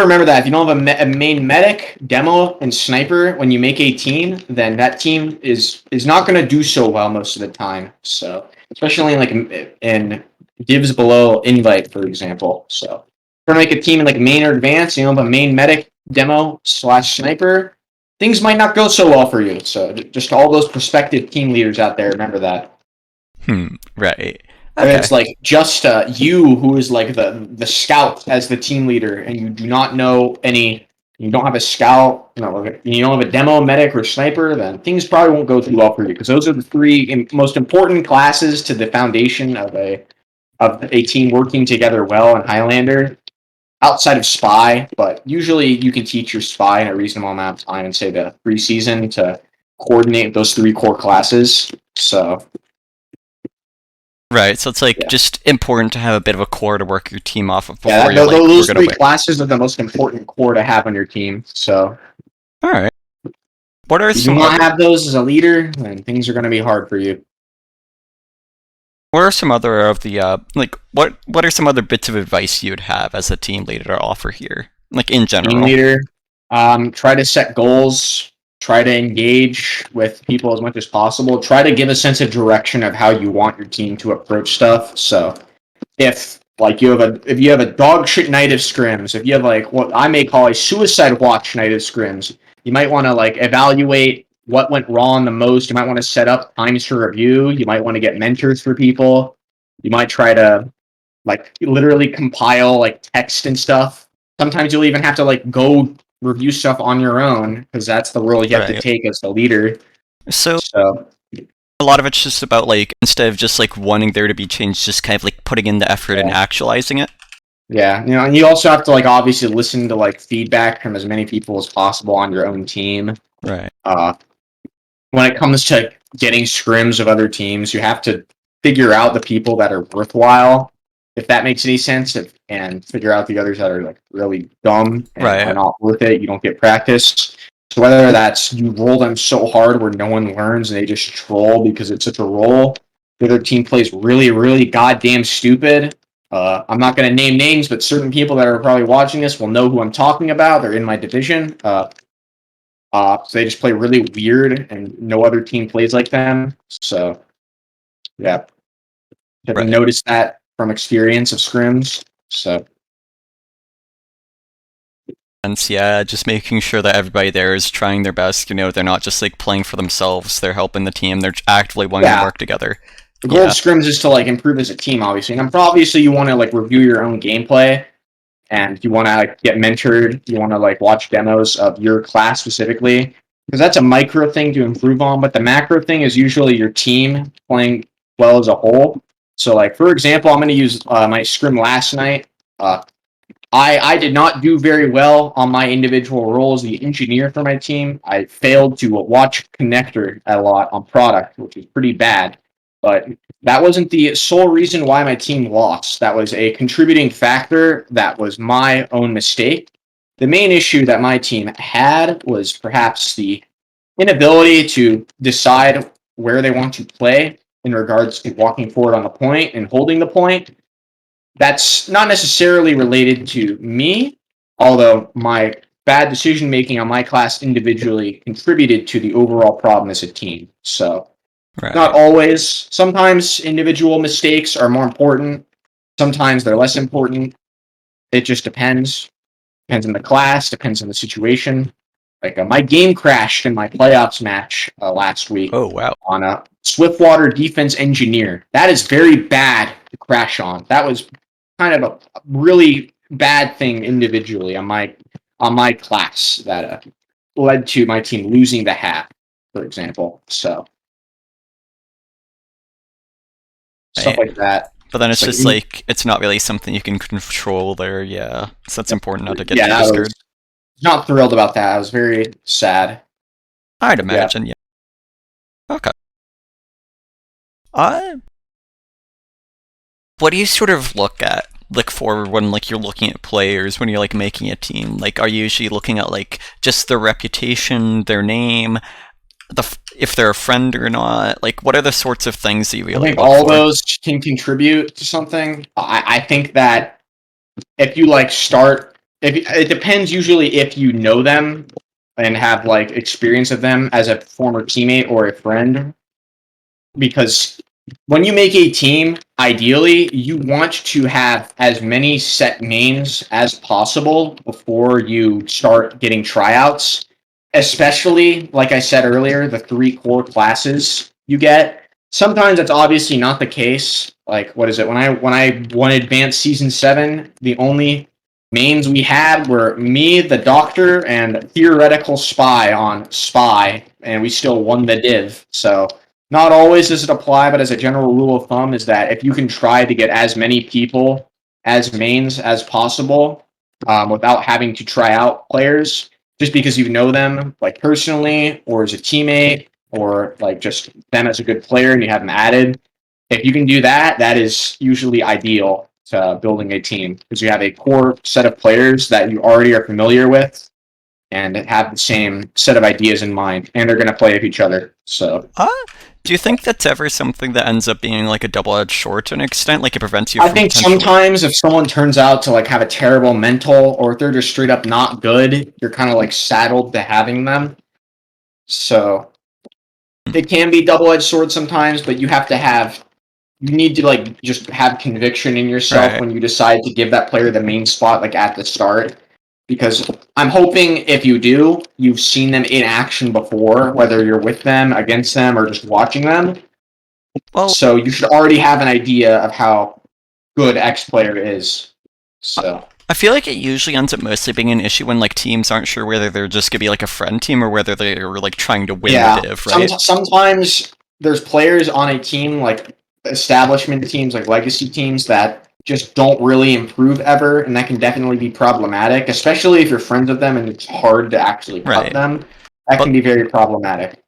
Speaker 2: remember that if you don't have a main medic, demo, and sniper when you make a team, then that team is not going to do so well most of the time. So especially in in divs below invite, for example. So if you make a team in like main or advanced, you don't have a main medic, demo slash sniper, things might not go so well for you. So just all those prospective team leaders out there, remember that.
Speaker 1: Right.
Speaker 2: If
Speaker 1: Okay.
Speaker 2: it's like just you who is like the scout as the team leader, and you do not know any, you don't have a scout, you don't have a demo, medic, or sniper, then things probably won't go too well for you because those are the three most important classes to the foundation of a team working together well in Highlander. Outside of spy, but usually you can teach your spy in a reasonable amount of time and say the preseason to coordinate those three core classes. So
Speaker 1: Right. So it's like
Speaker 2: yeah.
Speaker 1: just important to have a bit of a core to work your team off of
Speaker 2: Yeah,
Speaker 1: before you're like, we're
Speaker 2: those
Speaker 1: gonna
Speaker 2: three
Speaker 1: win.
Speaker 2: classes are the most important core to have on your team. So
Speaker 1: All right. What are
Speaker 2: if you do
Speaker 1: some
Speaker 2: not
Speaker 1: other
Speaker 2: have those as a leader, then things are going to be hard for you.
Speaker 1: What are some other of the like what are some other bits of advice you'd have as a team leader to offer here? Like in
Speaker 2: Team
Speaker 1: general.
Speaker 2: leader, try to set goals. Try to engage with people as much as possible. Try to give a sense of direction of how you want your team to approach stuff. So if if you have a dog shit night of scrims, if you have like what I may call a suicide watch night of scrims, you might want to like evaluate what went wrong the most. You might want to set up times to review. You might want to get mentors for people. You might try to like literally compile like text and stuff. Sometimes you'll even have to like go review stuff on your own because that's the role you have to
Speaker 1: Right.
Speaker 2: take as the leader.
Speaker 1: So
Speaker 2: So
Speaker 1: a lot of it's just about like instead of just like wanting there to be change, just kind of like putting in the effort and
Speaker 2: yeah.
Speaker 1: actualizing it.
Speaker 2: Yeah, and you also have to like obviously listen to like feedback from as many people as possible on your own team.
Speaker 1: Right.
Speaker 2: Uh, when it comes to getting scrims of other teams, you have to figure out the people that are worthwhile, if that makes any sense, and figure out the others that are like really dumb and are
Speaker 1: Right.
Speaker 2: not worth it. You don't get practice. So whether that's you roll them so hard where no one learns and they just troll because it's such a roll, the other team plays really, really goddamn stupid. I'm not going to name names, but certain people that are probably watching this will know who I'm talking about. They're in my division. So they just play really weird, and no other team plays like them. So yeah, I've
Speaker 1: Right.
Speaker 2: noticed that from experience of scrims. So
Speaker 1: And so, yeah, just making sure that everybody there is trying their best. You know, they're not just like playing for themselves. They're helping the team. They're actively wanting to
Speaker 2: yeah,
Speaker 1: work together.
Speaker 2: the goal of
Speaker 1: Yeah.
Speaker 2: scrims is to like improve as a team, obviously, and obviously you want to like review your own gameplay, and you want to like, get mentored. You want to like watch demos of your class specifically, because that's a micro thing to improve on. But the macro thing is usually your team playing well as a whole. So like for example, I'm going to use my scrim last night. Uh, I did not do very well on my individual role as the engineer for my team. I failed to watch connector a lot on product, which is pretty bad. But that wasn't the sole reason why my team lost. That was a contributing factor. That was my own mistake. The main issue that my team had was perhaps the inability to decide where they want to play in regards to walking forward on the point and holding the point. That's not necessarily related to me, although my bad decision making on my class individually contributed to the overall problem as a team. So, not
Speaker 1: Right.
Speaker 2: always. Sometimes individual mistakes are more important. Sometimes they're less important. It just depends. Depends on the class, depends on the situation. Like my game crashed in my playoffs match last week
Speaker 1: Oh wow.
Speaker 2: on a Swiftwater defense engineer. That is very bad to crash on. That was kind of a really bad thing individually on my class that led to my team losing the hat, for example. So stuff
Speaker 1: Right.
Speaker 2: like that.
Speaker 1: But then
Speaker 2: It's
Speaker 1: it's
Speaker 2: like
Speaker 1: just like it's not really something you can control there. Yeah. So that's important not to get
Speaker 2: yeah,
Speaker 1: too
Speaker 2: I was
Speaker 1: discouraged.
Speaker 2: not thrilled about that. I was very sad.
Speaker 1: I'd
Speaker 2: Yeah.
Speaker 1: imagine. Yeah. Okay. Uh, what do you sort of look at look for when like you're looking at players when you're like making a team? Like, are you usually looking at like just their reputation, their name, if they're a friend or not? Like, what are the sorts of things that you
Speaker 2: I
Speaker 1: really
Speaker 2: think
Speaker 1: look
Speaker 2: all
Speaker 1: for?
Speaker 2: those can contribute to something. I think that if you like start, if it depends usually if you know them and have like experience of them as a former teammate or a friend, because when you make a team, ideally you want to have as many set names as possible before you start getting tryouts, especially like I said earlier, the three core classes you get. Sometimes that's obviously not the case. Like what is it? When I won advanced season 7, the only mains we had were me, the doctor, and theoretical spy on spy, and we still won the div. So not always does it apply, but as a general rule of thumb is that if you can try to get as many people as mains as possible, without having to try out players, just because you know them like personally or as a teammate or like just them as a good player and you have them added, if you can do that, that is usually ideal to building a team because you have a core set of players that you already are familiar with and have the same set of ideas in mind, and they're going to play with each other. So
Speaker 1: Uh, do you think that's ever something that ends up being like a double-edged sword to an extent? Like it prevents you
Speaker 2: I
Speaker 1: from
Speaker 2: think
Speaker 1: potentially.
Speaker 2: sometimes if someone turns out to like have a terrible mental or if they're just straight up not good, you're kind of like saddled to having them. So it can be double-edged sword sometimes, but you need to like just have conviction in yourself
Speaker 1: Right.
Speaker 2: when you decide to give that player the main spot like at the start. Because I'm hoping if you do, you've seen them in action before, whether you're with them, against them, or just watching them.
Speaker 1: Well,
Speaker 2: So you should already have an idea of how good X player is.
Speaker 1: I
Speaker 2: So
Speaker 1: I feel like it usually ends up mostly being an issue when like teams aren't sure whether they're just gonna be like a friend team or whether they're like trying to win the
Speaker 2: yeah,
Speaker 1: div, right?
Speaker 2: sometimes there's players on a team like establishment teams, like legacy teams that just don't really improve ever, and that can definitely be problematic, especially if you're friends with them and it's hard to actually cut
Speaker 1: Right.
Speaker 2: them. That can
Speaker 1: But
Speaker 2: be very problematic.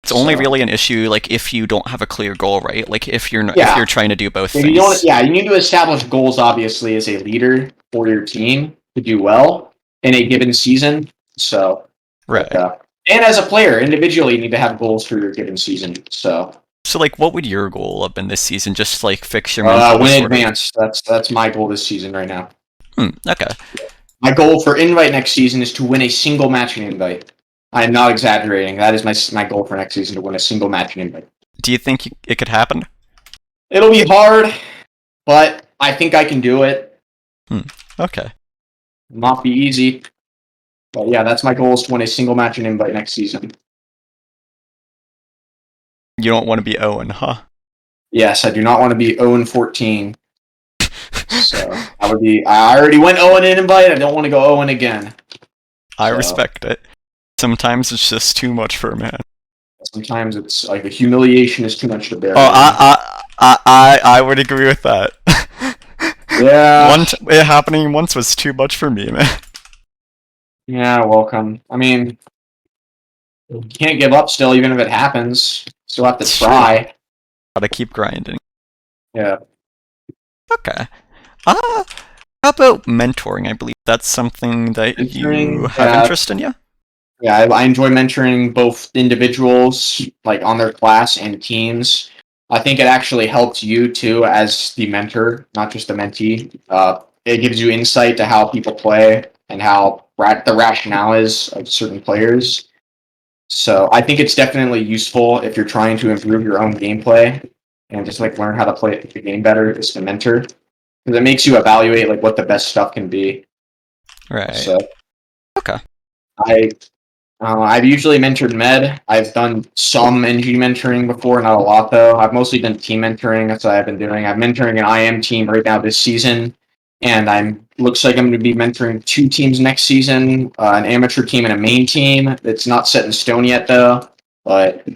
Speaker 1: it's only
Speaker 2: So
Speaker 1: really an issue like if you don't have a clear goal, right? Like if
Speaker 2: yeah,
Speaker 1: you're trying to do both
Speaker 2: if you don't,
Speaker 1: things.
Speaker 2: yeah, you need to establish goals obviously as a leader for your team to do well in a given season. So, but
Speaker 1: Right.
Speaker 2: and as a player individually, you need to have goals for your given season. So,
Speaker 1: So like what would your goal have been this season? Just like fix your mental
Speaker 2: win
Speaker 1: sort of.
Speaker 2: advance. That's my goal this season right now.
Speaker 1: Okay.
Speaker 2: My goal for invite next season is to win a single match in invite. I am not exaggerating. That is my goal for next season to win a single match in invite.
Speaker 1: Do you think it could happen?
Speaker 2: It'll be hard, but I think I can do it.
Speaker 1: Hmm. Okay.
Speaker 2: It'll not be easy, but yeah, that's my goal is to win a single match in invite next season.
Speaker 1: You don't want to be Owen, huh?
Speaker 2: Yes, I do not want to be 0-14. So I would be. I already went 0 in invite. I don't want to go 0 again.
Speaker 1: I
Speaker 2: So
Speaker 1: respect it. Sometimes it's just too much for a man.
Speaker 2: sometimes it's like the humiliation is too much to bear
Speaker 1: Oh,
Speaker 2: right now.
Speaker 1: I would agree with that.
Speaker 2: Yeah,
Speaker 1: It happening once was too much for me, man.
Speaker 2: yeah. Welcome. I mean, you can't give up still, even if it happens. Still have to
Speaker 1: It's true.
Speaker 2: try.
Speaker 1: Gotta keep grinding.
Speaker 2: Yeah.
Speaker 1: Okay. Uh, how about mentoring? I believe that's something that you
Speaker 2: Mentoring.
Speaker 1: have
Speaker 2: Yeah.
Speaker 1: interest in, yeah?
Speaker 2: Yeah. I enjoy mentoring both individuals, like on their class, and teams. I think it actually helps you too as the mentor, not just the mentee. It gives you insight to how people play and how the rationale is of certain players. So I think it's definitely useful if you're trying to improve your own gameplay and just like learn how to play the game better as a mentor because it makes you evaluate like what the best stuff can be.
Speaker 1: Right.
Speaker 2: So
Speaker 1: Okay.
Speaker 2: I I've usually mentored med. I've done some NG mentoring before, not a lot though. I've mostly done team mentoring. That's what I've been doing. I'm mentoring an IM team right now this season, and I'm looks like I'm going to be mentoring two teams next season, an amateur team and a main team. It's not set in stone yet though, but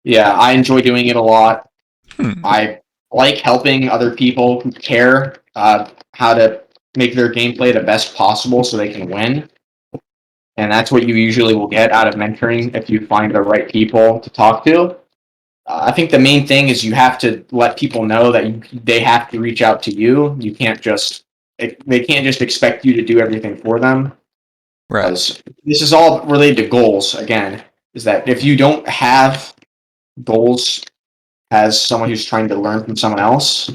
Speaker 2: yeah, I enjoy doing it a lot.
Speaker 1: Hmm.
Speaker 2: I like helping other people who care how to make their gameplay the best possible so they can win. And that's what you usually will get out of mentoring if you find the right people to talk to. I think the main thing is you have to let people know that they have to reach out to you. You can't just they can't just expect you to do everything for them.
Speaker 1: Right.
Speaker 2: Because this is all related to goals. Again, is that if you don't have goals as someone who's trying to learn from someone else,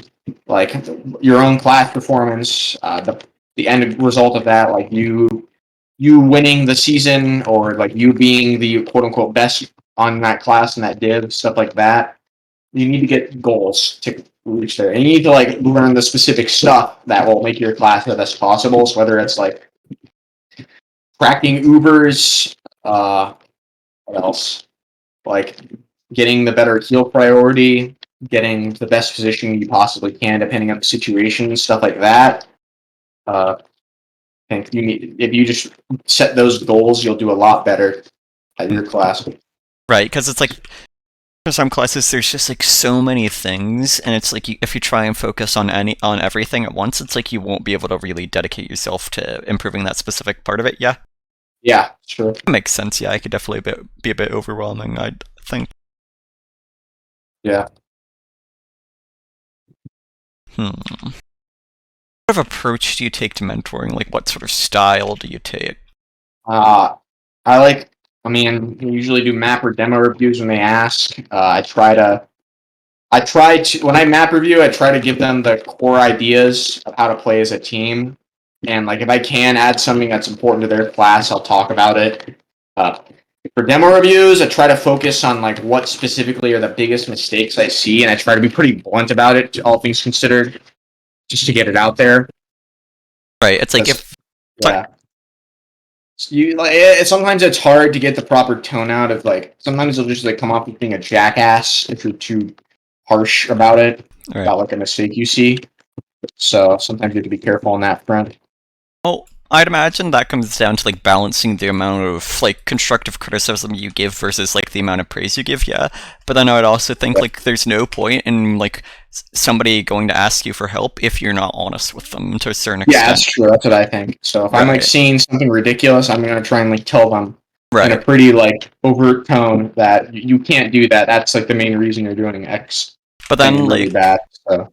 Speaker 2: like your own class performance, the end result of that, like you winning the season or like you being the quote unquote best on that class and that div, stuff like that. You need to get goals to reach there. And you need to like learn the specific stuff that will make your class the best possible. So whether it's like tracking Ubers, what else? Like getting the better heal priority, getting the best position you possibly can, depending on the situation, stuff like that. I think you need if you just set those goals, you'll do a lot better at your class.
Speaker 1: Right, because it's like for some classes there's just like so many things, and it's like if you try and focus on everything at once, it's like you won't be able to really dedicate yourself to improving that specific part of it. Yeah,
Speaker 2: Yeah, sure.
Speaker 1: that makes sense. Yeah, it could definitely be a bit overwhelming, I think.
Speaker 2: Yeah.
Speaker 1: What sort of approach do you take to mentoring? Like, what sort of style do you take?
Speaker 2: Uh, I like. I mean, we usually do map or demo reviews when they ask. I try to when I map review, I try to give them the core ideas of how to play as a team, and like if I can add something that's important to their class, I'll talk about it. Uh, for demo reviews, I try to focus on like what specifically are the biggest mistakes I see, and I try to be pretty blunt about it, all things considered, just to get it out there.
Speaker 1: Right, it's like
Speaker 2: 'Cause,
Speaker 1: if
Speaker 2: yeah, you like sometimes it's hard to get the proper tone out of like sometimes they'll just like come off as being a jackass if you're too harsh about it
Speaker 1: right.
Speaker 2: about like a mistake you see. So sometimes you have to be careful on that front.
Speaker 1: Well, I'd imagine that comes down to like balancing the amount of like constructive criticism you give versus like the amount of praise you give, yeah. But then I would also think
Speaker 2: But
Speaker 1: like there's no point in like somebody going to ask you for help if you're not honest with them to a certain
Speaker 2: yeah, that's
Speaker 1: extent.
Speaker 2: true. That's what I think. So if I'm like
Speaker 1: Right.
Speaker 2: seeing something ridiculous, I'm gonna try and like tell them in a
Speaker 1: Right.
Speaker 2: pretty like overt tone that you can't do that. That's like the main reason you're doing X
Speaker 1: But
Speaker 2: thing
Speaker 1: then
Speaker 2: really
Speaker 1: like
Speaker 2: bad. So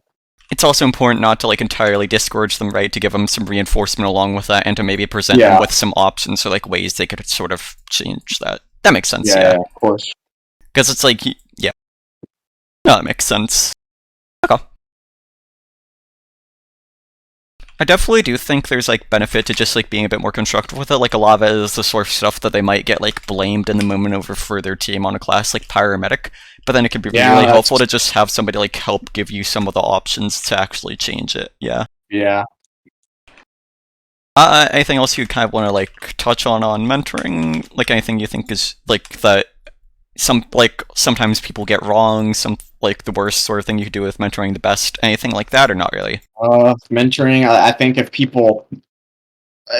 Speaker 1: it's also important not to like entirely discourage them, right? To give them some reinforcement along with that and to maybe present them
Speaker 2: yeah,
Speaker 1: with some options or like ways they could sort of change that. That makes sense,
Speaker 2: yeah,
Speaker 1: yeah.
Speaker 2: of course.
Speaker 1: Because it's like, yeah, no, that makes sense. Okay. I definitely do think there's like benefit to just like being a bit more constructive with it. Like a lot of it is the sort of stuff that they might get like blamed in the moment over for their team on a class like paramedic. But then it could be
Speaker 2: Yeah,
Speaker 1: really helpful
Speaker 2: that's
Speaker 1: to just have somebody like help give you some of the options to actually change it. Yeah.
Speaker 2: yeah.
Speaker 1: Anything else you kind of want to like touch on mentoring? Like anything you think is like that sometimes people get wrong, some like the worst sort of thing you could do with mentoring, the best, anything like that, or not really?
Speaker 2: Mentoring. I think if people,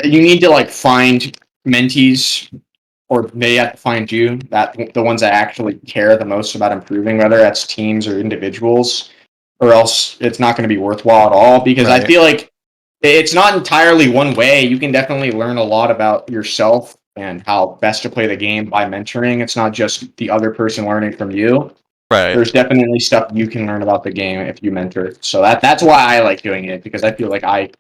Speaker 2: you need to like find mentees or they have to find you that the ones that actually care the most about improving, whether that's teams or individuals, or else it's not going to be worthwhile at all. Because I
Speaker 1: Right.
Speaker 2: feel like it's not entirely one way. You can definitely learn a lot about yourself and how best to play the game by mentoring. It's not just the other person learning from you.
Speaker 1: Right.
Speaker 2: There's definitely stuff you can learn about the game if you mentor. So that's why I like doing it because I feel like I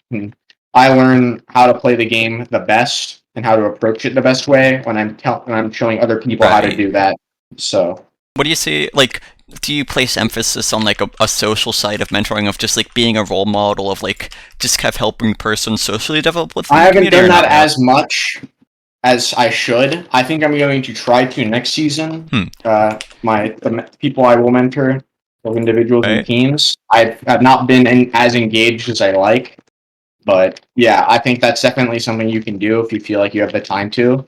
Speaker 2: learn how to play the game the best and how to approach it the best way when I'm showing other people how to
Speaker 1: Right.
Speaker 2: do that. So
Speaker 1: What do you say? Like, do you place emphasis on like a social side of mentoring, of just like being a role model, of like just kind of helping person socially develop
Speaker 2: I
Speaker 1: within the
Speaker 2: haven't
Speaker 1: community,
Speaker 2: done
Speaker 1: or
Speaker 2: that
Speaker 1: not really?
Speaker 2: as much as I should. I think I'm going to try to next season.
Speaker 1: Hmm.
Speaker 2: The people I will mentor, of individuals and
Speaker 1: Right.
Speaker 2: teams. I've not been as engaged as I like, but yeah, I think that's definitely something you can do if you feel like you have the time to.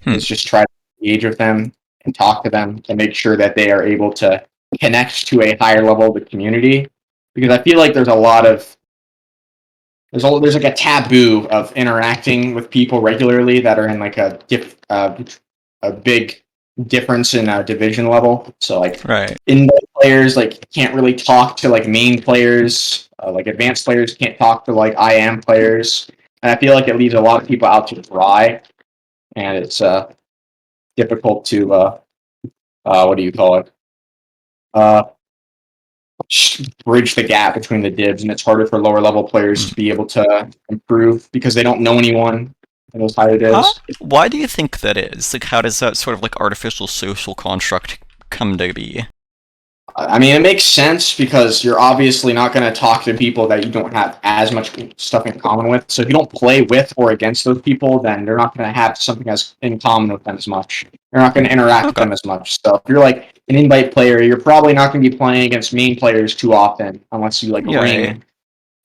Speaker 1: Hmm.
Speaker 2: Is just try to engage with them and talk to them to make sure that they are able to connect to a higher level of the community. Because I feel like there's like a taboo of interacting with people regularly that are in like a big difference in division level. So like
Speaker 1: Right.
Speaker 2: indoor players like can't really talk to like main players. Like advanced players can't talk to like IM players, and I feel like it leaves a lot of people out to dry, and it's difficult to what do you call it? Uh, bridge the gap between the divs, and it's harder for lower level players to be able to improve because they don't know anyone in those higher divs.
Speaker 1: Why do you think that is? Like, how does that sort of like artificial social construct come to be?
Speaker 2: I mean, it makes sense because you're obviously not going to talk to people that you don't have as much stuff in common with. So if you don't play with or against those people, then you're not going to have something as in common with them as much. You're not going to interact with them as much. So if you're like an invite player, you're probably not going to be playing against main players too often unless you like ring,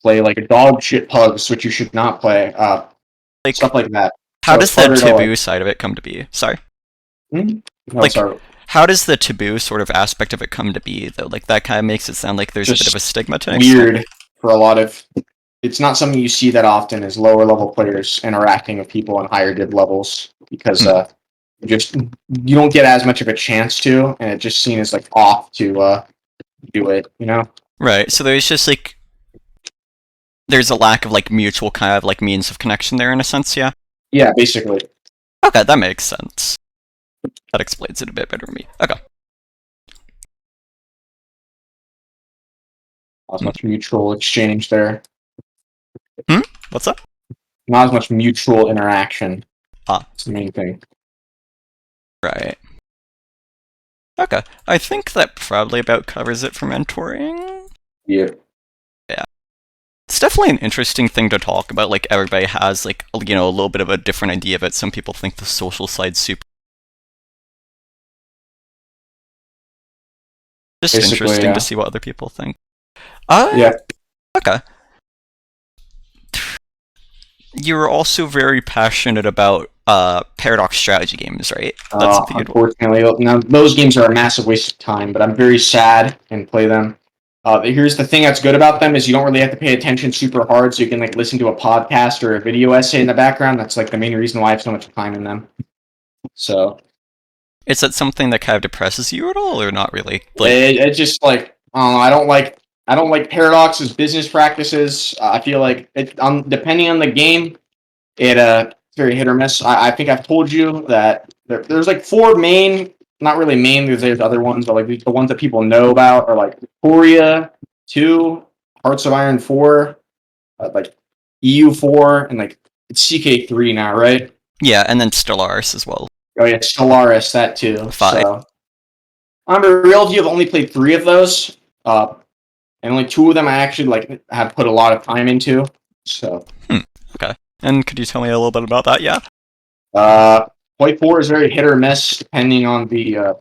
Speaker 2: play like a dog shit pugs, which you should not play.
Speaker 1: Like,
Speaker 2: stuff like that.
Speaker 1: How
Speaker 2: So
Speaker 1: does
Speaker 2: it's
Speaker 1: the
Speaker 2: harder to,
Speaker 1: taboo
Speaker 2: like,
Speaker 1: side of it come to be? Sorry.
Speaker 2: No,
Speaker 1: Like,
Speaker 2: sorry.
Speaker 1: How does the taboo sort of aspect of it come to be, though? Like, that kind of makes it sound like there's a bit of a stigma to an
Speaker 2: Weird
Speaker 1: extent.
Speaker 2: for a lot of. It's not something you see that often as lower level players interacting with people on higher div levels because you don't get as much of a chance to, and it's just seen as like off to do it. You know?
Speaker 1: Right, so there's just like there's a lack of like mutual kind of like means of connection there in a sense, yeah?
Speaker 2: Yeah, basically.
Speaker 1: Okay, that makes sense. That explains it a bit better to me. Okay.
Speaker 2: Not as much mutual exchange there.
Speaker 1: What's up?
Speaker 2: Not as much mutual interaction.
Speaker 1: Ah.
Speaker 2: That's the main thing.
Speaker 1: Right. Okay. I think that probably about covers it for mentoring.
Speaker 2: Yeah.
Speaker 1: It's definitely an interesting thing to talk about. Like, everybody has, like, a little bit of a different idea of it. Some people think the social side's super. Just
Speaker 2: Basically,
Speaker 1: interesting
Speaker 2: yeah.
Speaker 1: to see what other people think.
Speaker 2: Yeah.
Speaker 1: Okay. You're also very passionate about paradox strategy games, right? That's something
Speaker 2: Unfortunately, now those games are a massive waste of time, but I'm very sad and play them. Here's the thing that's good about them is you don't really have to pay attention super hard, so you can like listen to a podcast or a video essay in the background. That's like the main reason why I have so much time in them. So
Speaker 1: Is that something that kind of depresses you at all, or not really? Like,
Speaker 2: it just like I don't like Paradox's business practices. I feel like it depending on the game, it's very hit or miss. I think I've told you that there's like four main, not really main because there's other ones, but like the ones that people know about are like Victoria 2, Hearts of Iron 4, like EU4, and like it's CK3 now, right?
Speaker 1: yeah, and then Stellaris as well.
Speaker 2: Oh yeah, Stellaris, that too.
Speaker 1: 5.
Speaker 2: So I'm a real view. I've only played 3 of those, and only 2 of them I actually like have put a lot of time into. So
Speaker 1: Okay. And could you tell me a little bit about that? Yeah.
Speaker 2: Point 4 is very hit or miss depending on the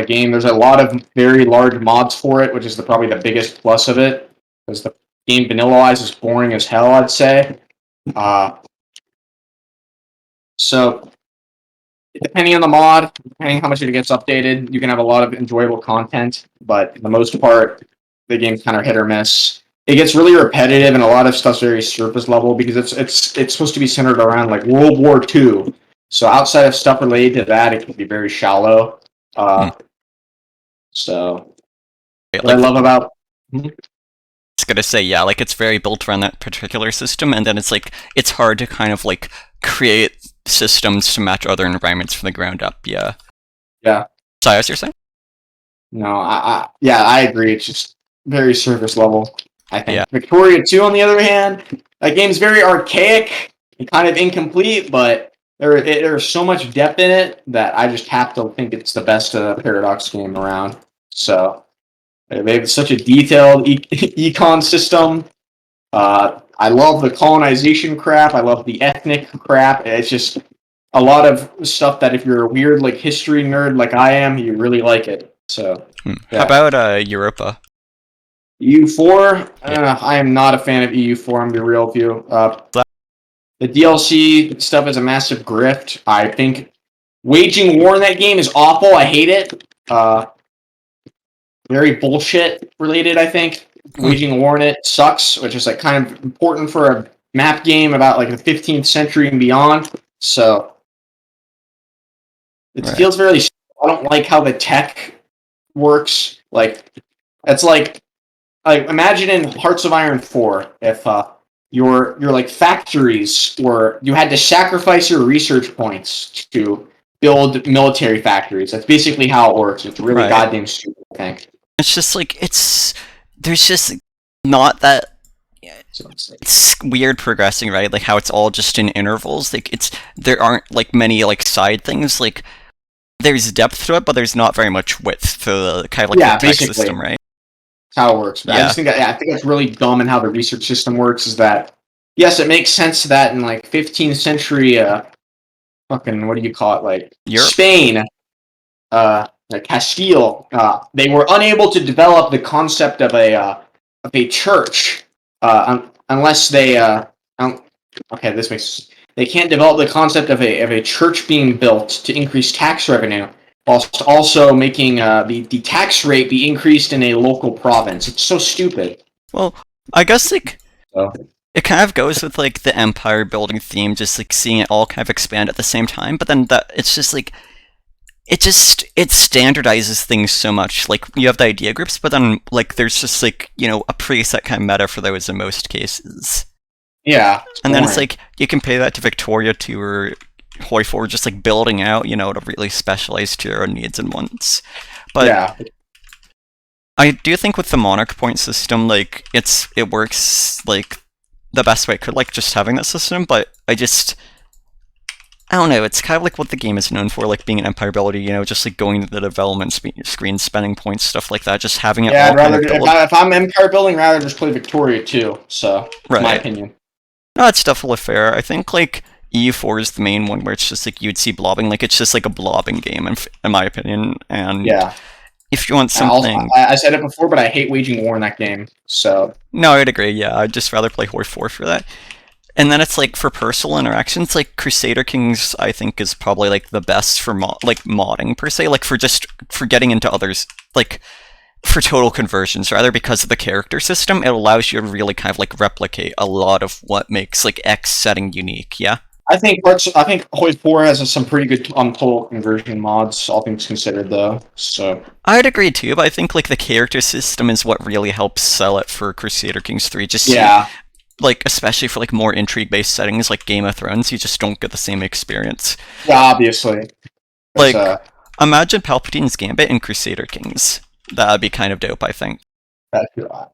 Speaker 2: game. There's a lot of very large mods for it, which is probably the biggest plus of it, because the game vanilla-wise is boring as hell, I'd say. So depending on the mod, depending on how much it gets updated, you can have a lot of enjoyable content, but for the most part, the game's kind of hit or miss. It gets really repetitive, and a lot of stuff's very surface level because it's supposed to be centered around like World War II. So outside of stuff related to that, it can be very shallow. So what I love about
Speaker 1: I was gonna say, yeah, like it's very built around that particular system, and then it's like it's hard to kind of like create systems to match other environments from the ground up. Yeah.
Speaker 2: Yeah.
Speaker 1: Sorry, as you're saying?
Speaker 2: No, I agree. It's just very surface level, I think.
Speaker 1: Yeah.
Speaker 2: Victoria 2, on the other hand, that game's very archaic and kind of incomplete, but there's so much depth in it that I just have to think it's the best Paradox game around. So they have such a detailed econ system. I love the colonization crap. I love the ethnic crap. It's just a lot of stuff that if you're a weird like history nerd like I am, you really like it. So
Speaker 1: How
Speaker 2: yeah.
Speaker 1: about Europa?
Speaker 2: EU4, I am not a fan of EU4. I'm gonna be real with you. The DLC stuff is a massive grift. I think waging war in that game is awful. I hate it. Very bullshit related, I think. Waging a war in it sucks, which is like kind of important for a map game about like the 15th century and beyond. So it feels very. I don't like how the tech works. Like it's like imagine in Hearts of Iron 4 if your like factories were you had to sacrifice your research points to build military factories. That's basically how it works. It's really goddamn stupid, I think.
Speaker 1: It's just like it's there's just not that
Speaker 2: So it's like,
Speaker 1: it's weird progressing, right? Like how it's all just in intervals. Like it's there aren't like many like side things. Like there's depth to it, but there's not very much width to the kind of like the
Speaker 2: yeah,
Speaker 1: tech
Speaker 2: basically
Speaker 1: system, right?
Speaker 2: how it works. But I
Speaker 1: Yeah,
Speaker 2: just think that yeah, I think it's really dumb in how the research system works. Is that yes, it makes sense that in like 15th century, fucking what do you call it, like
Speaker 1: Europe.
Speaker 2: Spain, like Castile, they were unable to develop the concept of a church unless they okay, this makes they can't develop the concept of a church being built to increase tax revenue, whilst also making the tax rate be increased in a local province. It's so stupid.
Speaker 1: Well, I guess like
Speaker 2: So,
Speaker 1: it kind of goes with like the empire building theme, just like seeing it all kind of expand at the same time. But then that it's just like it standardizes things so much. Like you have the idea groups, but then like there's just like a preset kind of meta for those in most cases.
Speaker 2: yeah, it's
Speaker 1: And then it's
Speaker 2: boring.
Speaker 1: like you compare that to Victoria 2 or Hoi 4, just like building out, to really specialize to your own needs and wants. But
Speaker 2: Yeah,
Speaker 1: I do think with the Monarch point system, like it works like the best way it could, like just having that system. But I don't know. It's kind of like what the game is known for, like being an empire ability. Just like going to the development screen, spending points, stuff like that. Just having it
Speaker 2: yeah.
Speaker 1: all
Speaker 2: I'd
Speaker 1: kind
Speaker 2: rather
Speaker 1: of build.
Speaker 2: if I'm empire building, rather just play Victoria too. So, it's my
Speaker 1: Right.
Speaker 2: opinion.
Speaker 1: No, it's definitely fair. I think like EU4 is the main one where it's just like you'd see blobbing. Like it's just like a blobbing game, in my opinion. And
Speaker 2: Yeah.
Speaker 1: if you want
Speaker 2: And also,
Speaker 1: something,
Speaker 2: I said it before, but I hate waging war in that game. So
Speaker 1: no, I'd agree. Yeah, I'd just rather play Horde 4 for that. And then it's like for personal interactions, like Crusader Kings, I think is probably like the best for like modding per se, like for getting into others, like for total conversions rather, because of the character system. It allows you to really kind of like replicate a lot of what makes like X setting unique. Yeah.
Speaker 2: I think Hoi 4 has some pretty good total conversion mods, all things considered, though. So
Speaker 1: I'd agree too, but I think like the character system is what really helps sell it for Crusader Kings 3. Just
Speaker 2: yeah,
Speaker 1: like especially for like more intrigue-based settings like Game of Thrones, you just don't get the same experience.
Speaker 2: yeah, obviously, because
Speaker 1: Like imagine Palpatine's Gambit in Crusader Kings. That'd be kind of dope, I think.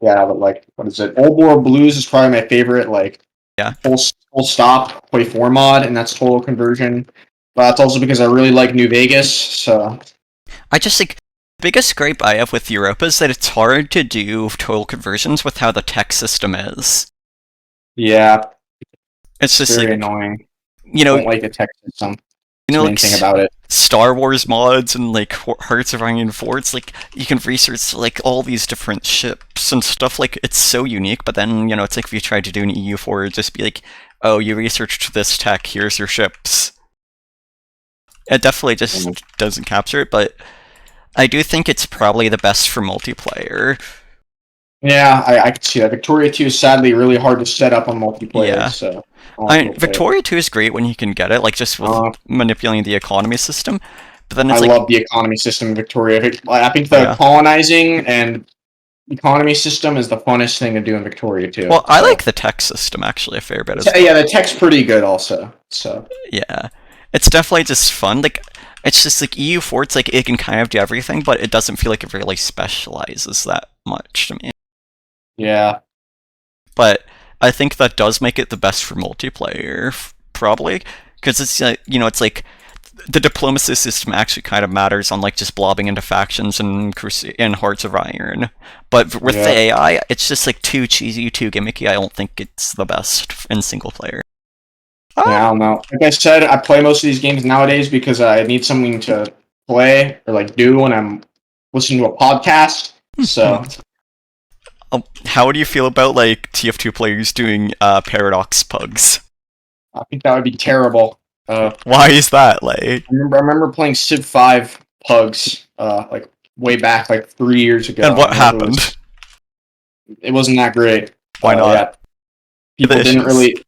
Speaker 2: yeah, but like, what is it? Old World Blues is probably my favorite. Like
Speaker 1: Yeah.
Speaker 2: full stop Hoi 4 mod, and that's total conversion. But that's also because I really like New Vegas. So
Speaker 1: I just like the biggest gripe I have with Europa is that it's hard to do total conversions with how the tech system is.
Speaker 2: yeah,
Speaker 1: It's
Speaker 2: it's
Speaker 1: just
Speaker 2: very
Speaker 1: like
Speaker 2: annoying.
Speaker 1: you know,
Speaker 2: Don't like the tech system. That's the
Speaker 1: like
Speaker 2: main thing about it.
Speaker 1: Star Wars mods and like Hearts of Iron 4. It's like you can research like all these different ships and stuff. Like it's so unique. But then it's like if you tried to do an EU4, it'd just be like, oh, you researched this tech. Here's your ships. It definitely just doesn't capture it, but I do think it's probably the best for multiplayer.
Speaker 2: Yeah, I can see that. Victoria 2 is sadly really hard to set up on multiplayer,
Speaker 1: Yeah.
Speaker 2: so I don't think we'll play it.
Speaker 1: Victoria 2 is great when you can get it, like just with manipulating the economy system. But then
Speaker 2: I
Speaker 1: it's like,
Speaker 2: love the economy system in Victoria. I think the
Speaker 1: yeah.
Speaker 2: colonizing and economy system is the funnest thing to do in Victoria too.
Speaker 1: Well, I
Speaker 2: So
Speaker 1: like the tech system actually a fair bit as well.
Speaker 2: yeah, the tech's pretty good also. So
Speaker 1: Yeah. It's definitely just fun. Like, it's just like EU4, it's like it can kind of do everything, but it doesn't feel like it really specializes that much to me.
Speaker 2: yeah,
Speaker 1: But I think that does make it the best for multiplayer, probably, because it's it's like the diplomacy system actually kind of matters on like just blobbing into factions and Hearts of Iron. But with the
Speaker 2: yeah.
Speaker 1: AI, it's just like too cheesy, too gimmicky. I don't think it's the best in single player.
Speaker 2: Yeah, I don't know. Like I said, I play most of these games nowadays because I need something to play or like do when I'm listening to a podcast. So
Speaker 1: How do you feel about like TF2 players doing Paradox pugs?
Speaker 2: I think that would be terrible.
Speaker 1: Why is that? Like,
Speaker 2: I remember playing Civ 5 Pugs, like way back, like 3 years ago.
Speaker 1: and what
Speaker 2: And
Speaker 1: happened?
Speaker 2: it wasn't that great.
Speaker 1: Why not?
Speaker 2: Yeah, people
Speaker 1: The
Speaker 2: didn't
Speaker 1: issues.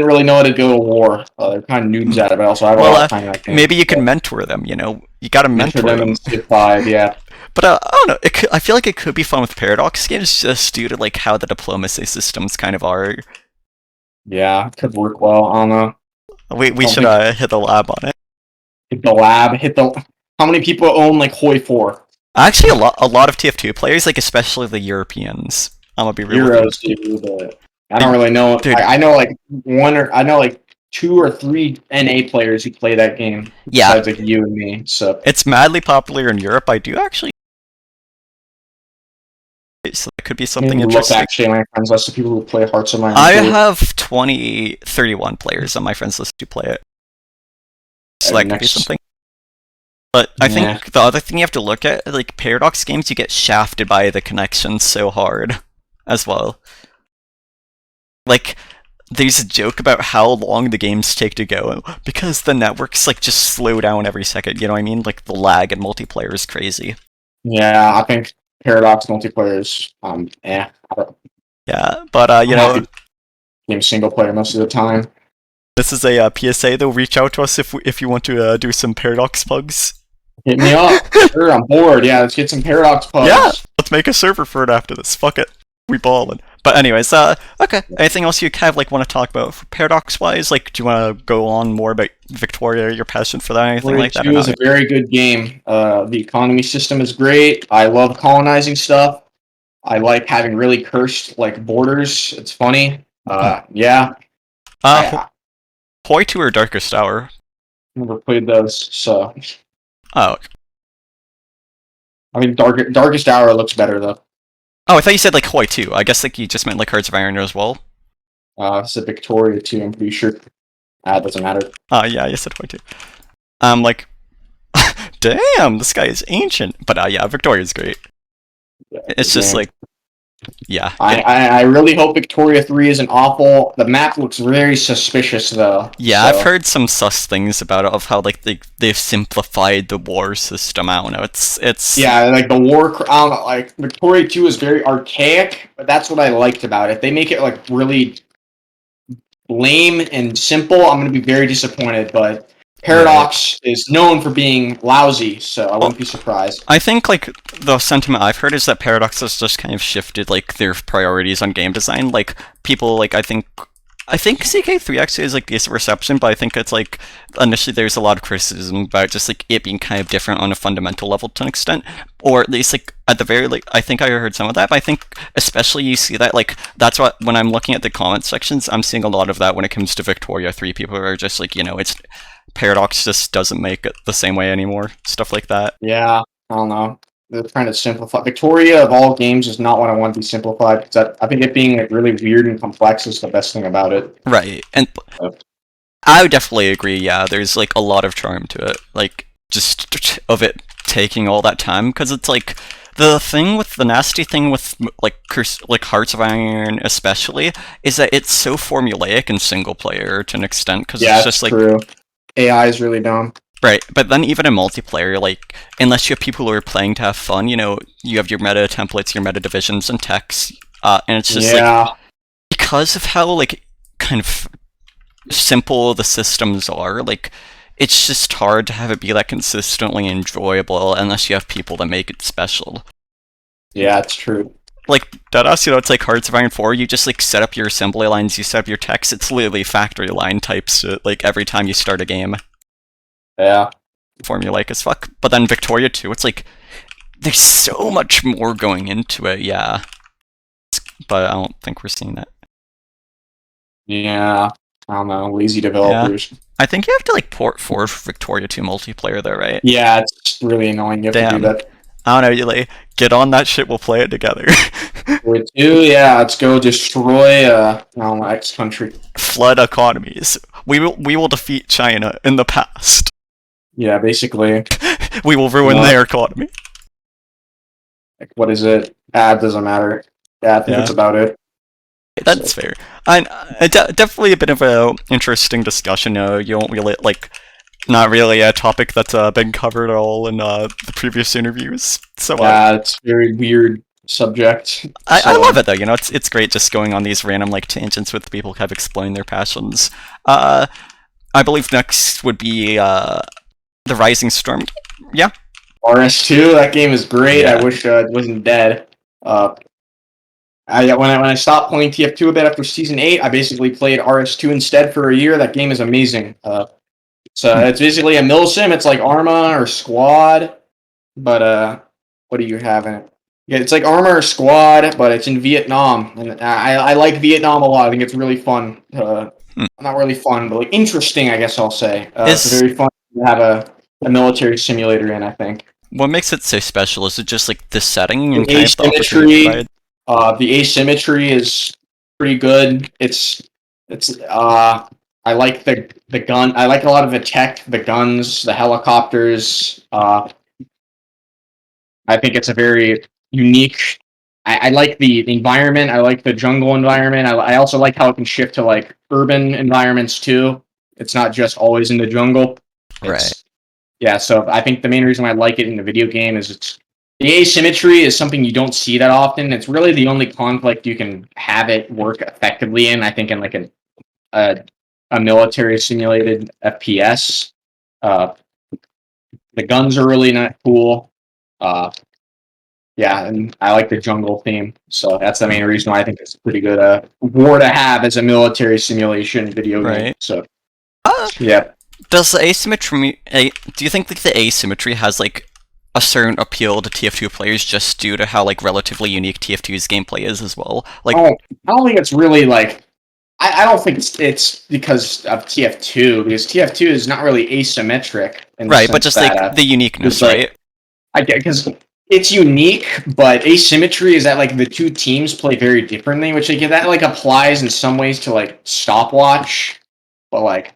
Speaker 2: really know how to go to war. They're kind of noobs at it, but also I have a
Speaker 1: Well,
Speaker 2: lot of time in that game.
Speaker 1: maybe you can
Speaker 2: So,
Speaker 1: mentor them. You gotta
Speaker 2: mentor
Speaker 1: mentor
Speaker 2: them in
Speaker 1: them.
Speaker 2: Civ 5, yeah.
Speaker 1: But I don't know. I feel like it could be fun with Paradox games, just due to like how the diplomacy systems kind of are.
Speaker 2: Yeah, it could work well. I don't know.
Speaker 1: We
Speaker 2: I don't
Speaker 1: should
Speaker 2: think
Speaker 1: hit the lab on it.
Speaker 2: hit the lab, hit the. How many people own like Hoi 4?
Speaker 1: Actually, a lot of TF2 players, like especially the Europeans. I'm gonna be real with you,
Speaker 2: Euros do, but I don't
Speaker 1: Uh,
Speaker 2: really know.
Speaker 1: dude.
Speaker 2: I know like I know like 2 or 3 NA players who play that game
Speaker 1: Yeah,
Speaker 2: besides like you and me. So
Speaker 1: it's madly popular in Europe. I do actually, so that could be
Speaker 2: maybe
Speaker 1: something
Speaker 2: look
Speaker 1: interesting.
Speaker 2: actually at my friends list of people who play Hearts of Iron
Speaker 1: I
Speaker 2: 2.
Speaker 1: have 31 players on my friends list to play it, so that could be
Speaker 2: Next,
Speaker 1: something. But I
Speaker 2: yeah,
Speaker 1: think the other thing you have to look at, like Paradox games, you get shafted by the connection so hard as well. Like, there's a joke about how long the games take to go because the networks like just slow down every second. You know what I mean? Like the lag in multiplayer is crazy.
Speaker 2: yeah. I think Paradox multiplayers. I don't,
Speaker 1: Yeah, but
Speaker 2: I'm happy game single player most of the time.
Speaker 1: this is a PSA though. Reach out to us if you want to do some Paradox pugs.
Speaker 2: Hit me up. Sure, I'm bored. Yeah, let's get some Paradox
Speaker 1: Yeah,
Speaker 2: pugs.
Speaker 1: let's make a server for it after this. Fuck it, we ballin'. But anyways, okay. Anything else you kind of like want to talk about Paradox wise? Like, do you want to go on more about Victoria, your passion for that, anything
Speaker 2: Warrior
Speaker 1: like that, or
Speaker 2: 2 is
Speaker 1: not?
Speaker 2: a very good game. The economy system is great. I love colonizing stuff. I like having really cursed like borders. It's funny. Yeah,
Speaker 1: Uh,
Speaker 2: I
Speaker 1: Hoi 2 or Darkest Hour?
Speaker 2: never played those, so
Speaker 1: Oh,
Speaker 2: I mean, Darkest Hour looks better though.
Speaker 1: oh, I thought you said like Hoi 2. I guess like you just meant like Hearts of Iron as well.
Speaker 2: It's a Victoria too. I'm pretty sure. It doesn't matter.
Speaker 1: Yeah, you said Hoi 2. Like, damn, this guy is ancient. But yeah, Victoria's great.
Speaker 2: Yeah,
Speaker 1: It's
Speaker 2: good
Speaker 1: just
Speaker 2: game.
Speaker 1: like, yeah,
Speaker 2: I really hope Victoria 3 isn't awful. The map looks very suspicious though.
Speaker 1: yeah. I've
Speaker 2: So
Speaker 1: heard some sus things about it of how like they've simplified the war system. I don't know. It's
Speaker 2: yeah, like the war. I don't know, like Victoria 2 is very archaic, but that's what I liked about it. They make it like really lame and simple, I'm going to be very disappointed. But
Speaker 1: right.
Speaker 2: Paradox is known for being lousy, so I
Speaker 1: Well,
Speaker 2: wouldn't be surprised.
Speaker 1: I think like the sentiment I've heard is that Paradox has just kind of shifted like their priorities on game design. Like people like I think CK3 actually has like decent reception, but I think it's like initially there's a lot of criticism about just like it being kind of different on a fundamental level to an extent, or at least like at the very like I think I heard some of that, but I think especially you see that like that's what when I'm looking at the comment sections, I'm seeing a lot of that when it comes to Victoria 3. People are just like it's Paradox just doesn't make it the same way anymore, stuff like that.
Speaker 2: Yeah, I don't know. They're trying to simplify. Victoria of all games is not what I want to be simplified because I think it being like really weird and complex is the best thing about it.
Speaker 1: Right, and
Speaker 2: So,
Speaker 1: I would definitely agree. Yeah, there's like a lot of charm to it, like just of it taking all that time because it's like the nasty thing with like Hearts of Iron especially is that it's so formulaic in single player to an extent because
Speaker 2: yeah,
Speaker 1: it's
Speaker 2: it's
Speaker 1: just like
Speaker 2: true. AI is really dumb.
Speaker 1: right. But then even in multiplayer, like unless you have people who are playing to have fun, you have your meta templates, your meta divisions and techs, and it's just like
Speaker 2: Yeah,
Speaker 1: because of how like kind of simple the systems are, like it's just hard to have it be that consistently enjoyable unless you have people that make it special.
Speaker 2: yeah, it's true.
Speaker 1: Like Deadass, it's like Hearts of Iron 4, you just like set up your assembly lines, you set up your text, it's literally factory line types like every time you start a game.
Speaker 2: Yeah,
Speaker 1: Formulaic as fuck. But then Victoria 2, it's like there's so much more going into it, yeah. But I don't think we're seeing that.
Speaker 2: yeah. I don't know. Lazy
Speaker 1: Yeah.
Speaker 2: developers.
Speaker 1: I think you have to like port forward for Victoria 2 multiplayer though, right?
Speaker 2: Yeah, it's really annoying. You have to do
Speaker 1: Damn.
Speaker 2: that.
Speaker 1: I don't know, you like get on that shit, we'll play it together.
Speaker 2: With two, yeah, let's go destroy I don't know, X country.
Speaker 1: Flood economies. We will defeat China in the past.
Speaker 2: Yeah, basically.
Speaker 1: We will ruin
Speaker 2: No.
Speaker 1: their economy.
Speaker 2: Like, what is it? It doesn't matter. Yeah, I think
Speaker 1: Yeah.
Speaker 2: that's about it.
Speaker 1: That's fair. And definitely a bit of a interesting discussion. You don't really like, not really a topic that's been covered at all in the previous interviews. So
Speaker 2: Yeah, it's a very weird subject.
Speaker 1: I
Speaker 2: So
Speaker 1: love it though. It's great just going on these random like tangents with people who have explained their passions. I believe next would be the Rising Storm. Yeah.
Speaker 2: RS2, that game is great.
Speaker 1: Yeah.
Speaker 2: I wish it wasn't dead. Uh, when I stopped playing TF2 a bit after season 8, I basically played RS2 instead for a year. That game is amazing. So it's basically a mil sim. It's like Arma or Squad, but What do you have in it? Yeah, it's like Armor Squad, but it's in Vietnam, and I like Vietnam a lot. I think it's really fun.
Speaker 1: Hmm.
Speaker 2: Not really fun, but like interesting, I guess I'll say. It's a
Speaker 1: Is
Speaker 2: very fun to have a military simulator in. I think
Speaker 1: what makes it so special? Is it just like the setting
Speaker 2: the
Speaker 1: and kind of the opportunity it
Speaker 2: asymmetry,
Speaker 1: provides?
Speaker 2: the asymmetry is pretty good. It's I like the gun. I like a lot of the tech, the guns, the helicopters. I think it's a very unique. I like the environment. I like the jungle environment. I also like how it can shift to like urban environments too. It's not just always in the jungle.
Speaker 1: Right.
Speaker 2: It's yeah. So I think the main reason why I like it in the video game is it's the asymmetry is something you don't see that often. It's really the only conflict you can have it work effectively in. I think in like a, a military simulated FPS. Uh, the guns are really not cool. Uh, yeah, and I like the jungle theme, so that's the
Speaker 1: Hmm.
Speaker 2: main reason why I think it's a pretty good war to have as a military simulation video game.
Speaker 1: Right.
Speaker 2: So
Speaker 1: Uh,
Speaker 2: yeah,
Speaker 1: does the asymmetry? Do you think like the asymmetry has like a certain appeal to TF2 players just due to how like relatively unique TF2's gameplay is as well? Like,
Speaker 2: I don't think it's really like I don't think it's because of TF2 because TF2 is not really asymmetric in the
Speaker 1: right, but
Speaker 2: sense
Speaker 1: just
Speaker 2: that
Speaker 1: like the
Speaker 2: there's
Speaker 1: uniqueness,
Speaker 2: like
Speaker 1: right?
Speaker 2: I get because it's unique, but asymmetry is that like the two teams play very differently, which like that like applies in some ways to like stopwatch, but like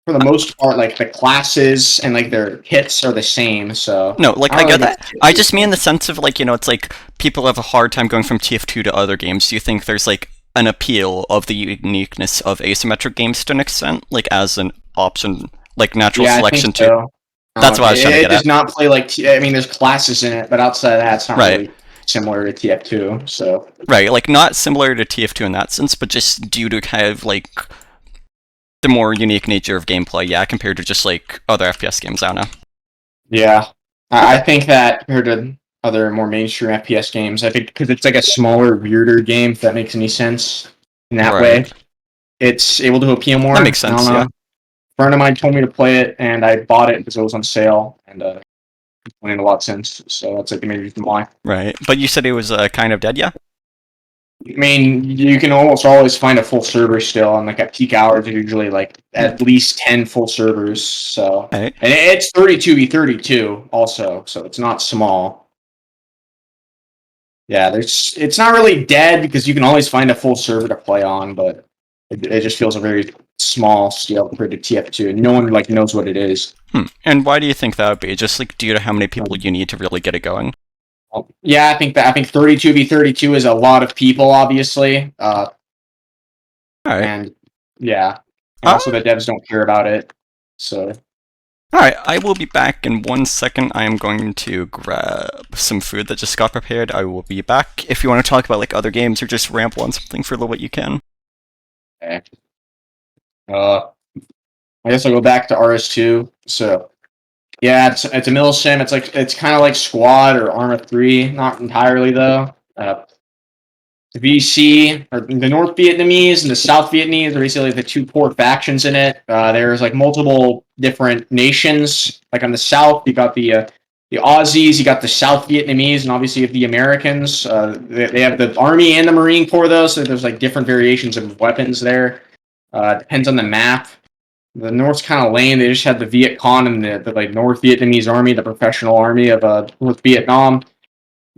Speaker 2: for the most part, like the classes and like their hits are the same. So
Speaker 1: No, like
Speaker 2: I
Speaker 1: I
Speaker 2: don't
Speaker 1: get
Speaker 2: think it's
Speaker 1: that. I
Speaker 2: TF2's
Speaker 1: just mean in the
Speaker 2: fault.
Speaker 1: sense of like it's like people have a hard time going from TF2 to other games. Do you think there's like an appeal of the uniqueness of asymmetric games to an extent, like as an option, like natural
Speaker 2: Yeah, I think
Speaker 1: selection too?
Speaker 2: so.
Speaker 1: That's what I was trying to
Speaker 2: It
Speaker 1: get
Speaker 2: does
Speaker 1: at.
Speaker 2: not play like I mean, there's classes in it, but outside of that, it's not
Speaker 1: Right.
Speaker 2: really similar to TF2. So
Speaker 1: Right, like not similar to TF2 in that sense, but just due to kind of like the more unique nature of gameplay, yeah, compared to just like other FPS games. I don't know.
Speaker 2: yeah, I
Speaker 1: Okay.
Speaker 2: think that compared to other more mainstream FPS games, I think because it's like a smaller, weirder game, if that makes any sense in that
Speaker 1: Right.
Speaker 2: way, it's able to appeal
Speaker 1: That
Speaker 2: more.
Speaker 1: makes
Speaker 2: I don't
Speaker 1: sense,
Speaker 2: know.
Speaker 1: yeah.
Speaker 2: A friend of mine told me to play it, and I bought it because it was on sale, and I'm playing a lot since. So that's like the main reason why.
Speaker 1: Right. But you said it was kind of dead, yeah?
Speaker 2: I mean, you can almost always find a full server still, and like at peak hours, there's usually like
Speaker 1: Hmm.
Speaker 2: at least 10 full servers. So,
Speaker 1: Right.
Speaker 2: and it's 32v32 also, so it's not small. Yeah, there's it's not really dead because you can always find a full server to play on, but it just feels a very small scale compared to TF2, and no one like knows what it is.
Speaker 1: Hmm. And why do you think that would be? Just like due to how many people you need to really get it going?
Speaker 2: Yeah, I think 32v32 is a lot of people, obviously,
Speaker 1: Alright.
Speaker 2: and yeah, and
Speaker 1: Uh,
Speaker 2: also the devs don't care about it. So
Speaker 1: Alright, I will be back in 1 second. I am going to grab some food that just got prepared. I will be back. If you want to talk about like other games or just ramble on something for a little bit, you can.
Speaker 2: okay. uh, I guess I'll go back to RS2. So yeah, it's a mill sim. It's kind of like Squad or Arma 3, not entirely though. The VC or the North Vietnamese and the South Vietnamese are basically the two core factions in it. There's like multiple different nations. Like on the South, you got the Aussies, you got the South Vietnamese, and obviously you have the Americans. They have the Army and the Marine Corps though, so there's like different variations of weapons there. Depends on the map. The North's kind of lame. They just had the Viet Cong and the like North Vietnamese army, the professional army of North Vietnam.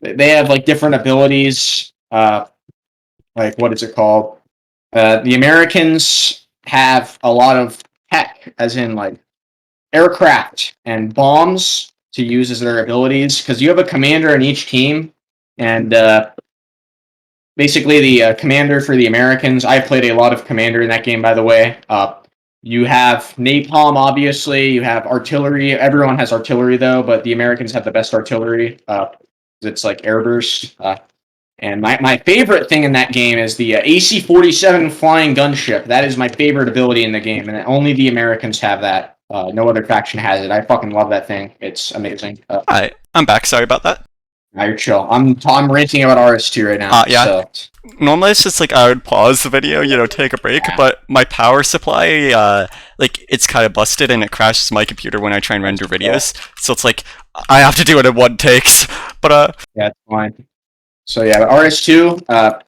Speaker 2: They have like different abilities. Like what is it called? The Americans have a lot of tech, as in like aircraft and bombs to use as their abilities. Because you have a commander in each team, and basically the commander for the Americans. I played a lot of commander in that game, by the way. You have napalm, obviously. You have artillery. Everyone has artillery though, but the Americans have the best artillery. It's like airburst. And my favorite thing in that game is the AC-47 flying gunship. That is my favorite ability in the game, and only the Americans have that. No other faction has it. I fucking love that thing. It's amazing.
Speaker 1: Alright, I'm back. Sorry about that.
Speaker 2: Now you're chill. I'm ranting about RS2 right now.
Speaker 1: Yeah.
Speaker 2: So
Speaker 1: Normally it's just like I would pause the video, take a break, but my power supply, it's kind of busted and it crashes my computer when I try and render videos. So it's like I have to do it in one takes. But
Speaker 2: yeah, it's fine. So yeah, but RS2,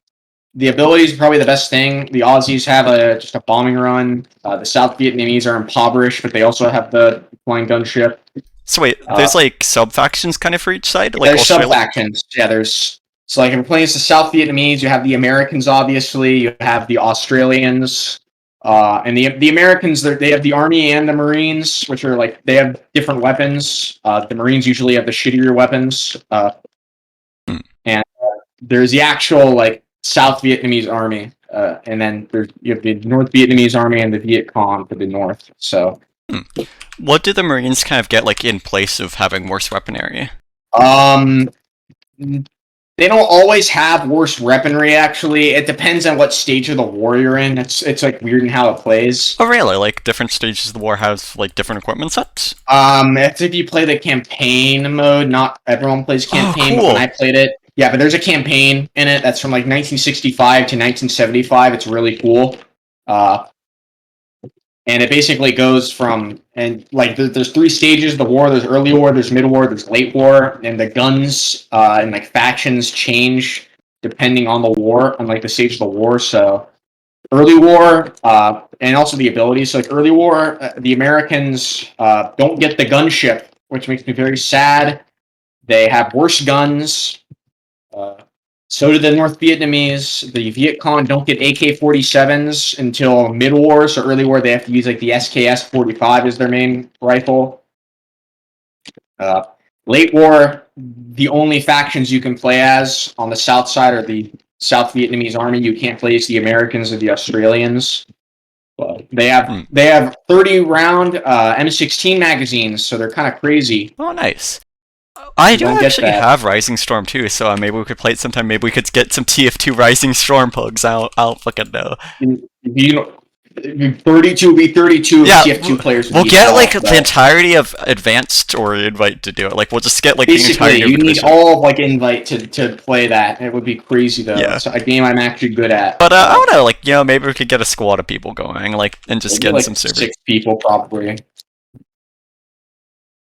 Speaker 2: the ability is probably the best thing. The Aussies have just a bombing run. The South Vietnamese are impoverished, but they also have the flying gunship.
Speaker 1: so wait, there's like sub factions kind of for each side, like
Speaker 2: There's
Speaker 1: Australia.
Speaker 2: sub factions. Yeah, there's so like if you're playing as the South Vietnamese, you have the Americans, obviously. You have the Australians, and the Americans. They have the Army and the Marines, which are like they have different weapons. The Marines usually have the shittier weapons, and there's the actual like South Vietnamese army, and then you have the North Vietnamese army and the Viet Cong for the north. So,
Speaker 1: What do the Marines kind of get like in place of having worse weaponry?
Speaker 2: um, they don't always have worse weaponry. Actually, it depends on what stage of the war you're in. It's like weird in how it plays.
Speaker 1: Oh really? Like different stages of the war have like different equipment sets?
Speaker 2: It's if you play the campaign mode. Not everyone plays campaign,
Speaker 1: cool.
Speaker 2: but when I played it, yeah, but there's a campaign in it that's from like 1965 to 1975. It's really cool. And it basically goes from and like there's three stages of the war. There's early war, there's mid war, there's late war, and the guns and like factions change depending on the war, on like the stage of the war. So early war and also the abilities. So like early war, the Americans don't get the gunship, which makes me very sad. They have worse guns. Uh, so do the North Vietnamese. The Viet Cong don't get AK-47s until mid-war, so early war they have to use like the SKS-45 as their main rifle. Uh, Late war, the only factions you can play as on the south side are the South Vietnamese army. You can't play as the Americans or the Australians. But they have 30 round M16 magazines, so they're kind of crazy.
Speaker 1: Oh, nice. I do
Speaker 2: Don't get
Speaker 1: actually
Speaker 2: that.
Speaker 1: have Rising Storm too, so maybe we could play it sometime. Maybe we could get some TF2 Rising Storm pugs. I don't fucking know.
Speaker 2: You know, 32 v 32
Speaker 1: Yeah,
Speaker 2: TF2 players.
Speaker 1: we'll get like the entirety of Advanced or Invite to do it. Like we'll just get like the
Speaker 2: basically
Speaker 1: entirety of
Speaker 2: you
Speaker 1: the
Speaker 2: need
Speaker 1: division.
Speaker 2: all of like Invite to play that. It would be crazy though.
Speaker 1: Yeah.
Speaker 2: It's a game I'm actually good at.
Speaker 1: But I don't know, like maybe we could get a squad of people going, like, and just
Speaker 2: Maybe
Speaker 1: get
Speaker 2: like
Speaker 1: some servers.
Speaker 2: 6 people probably.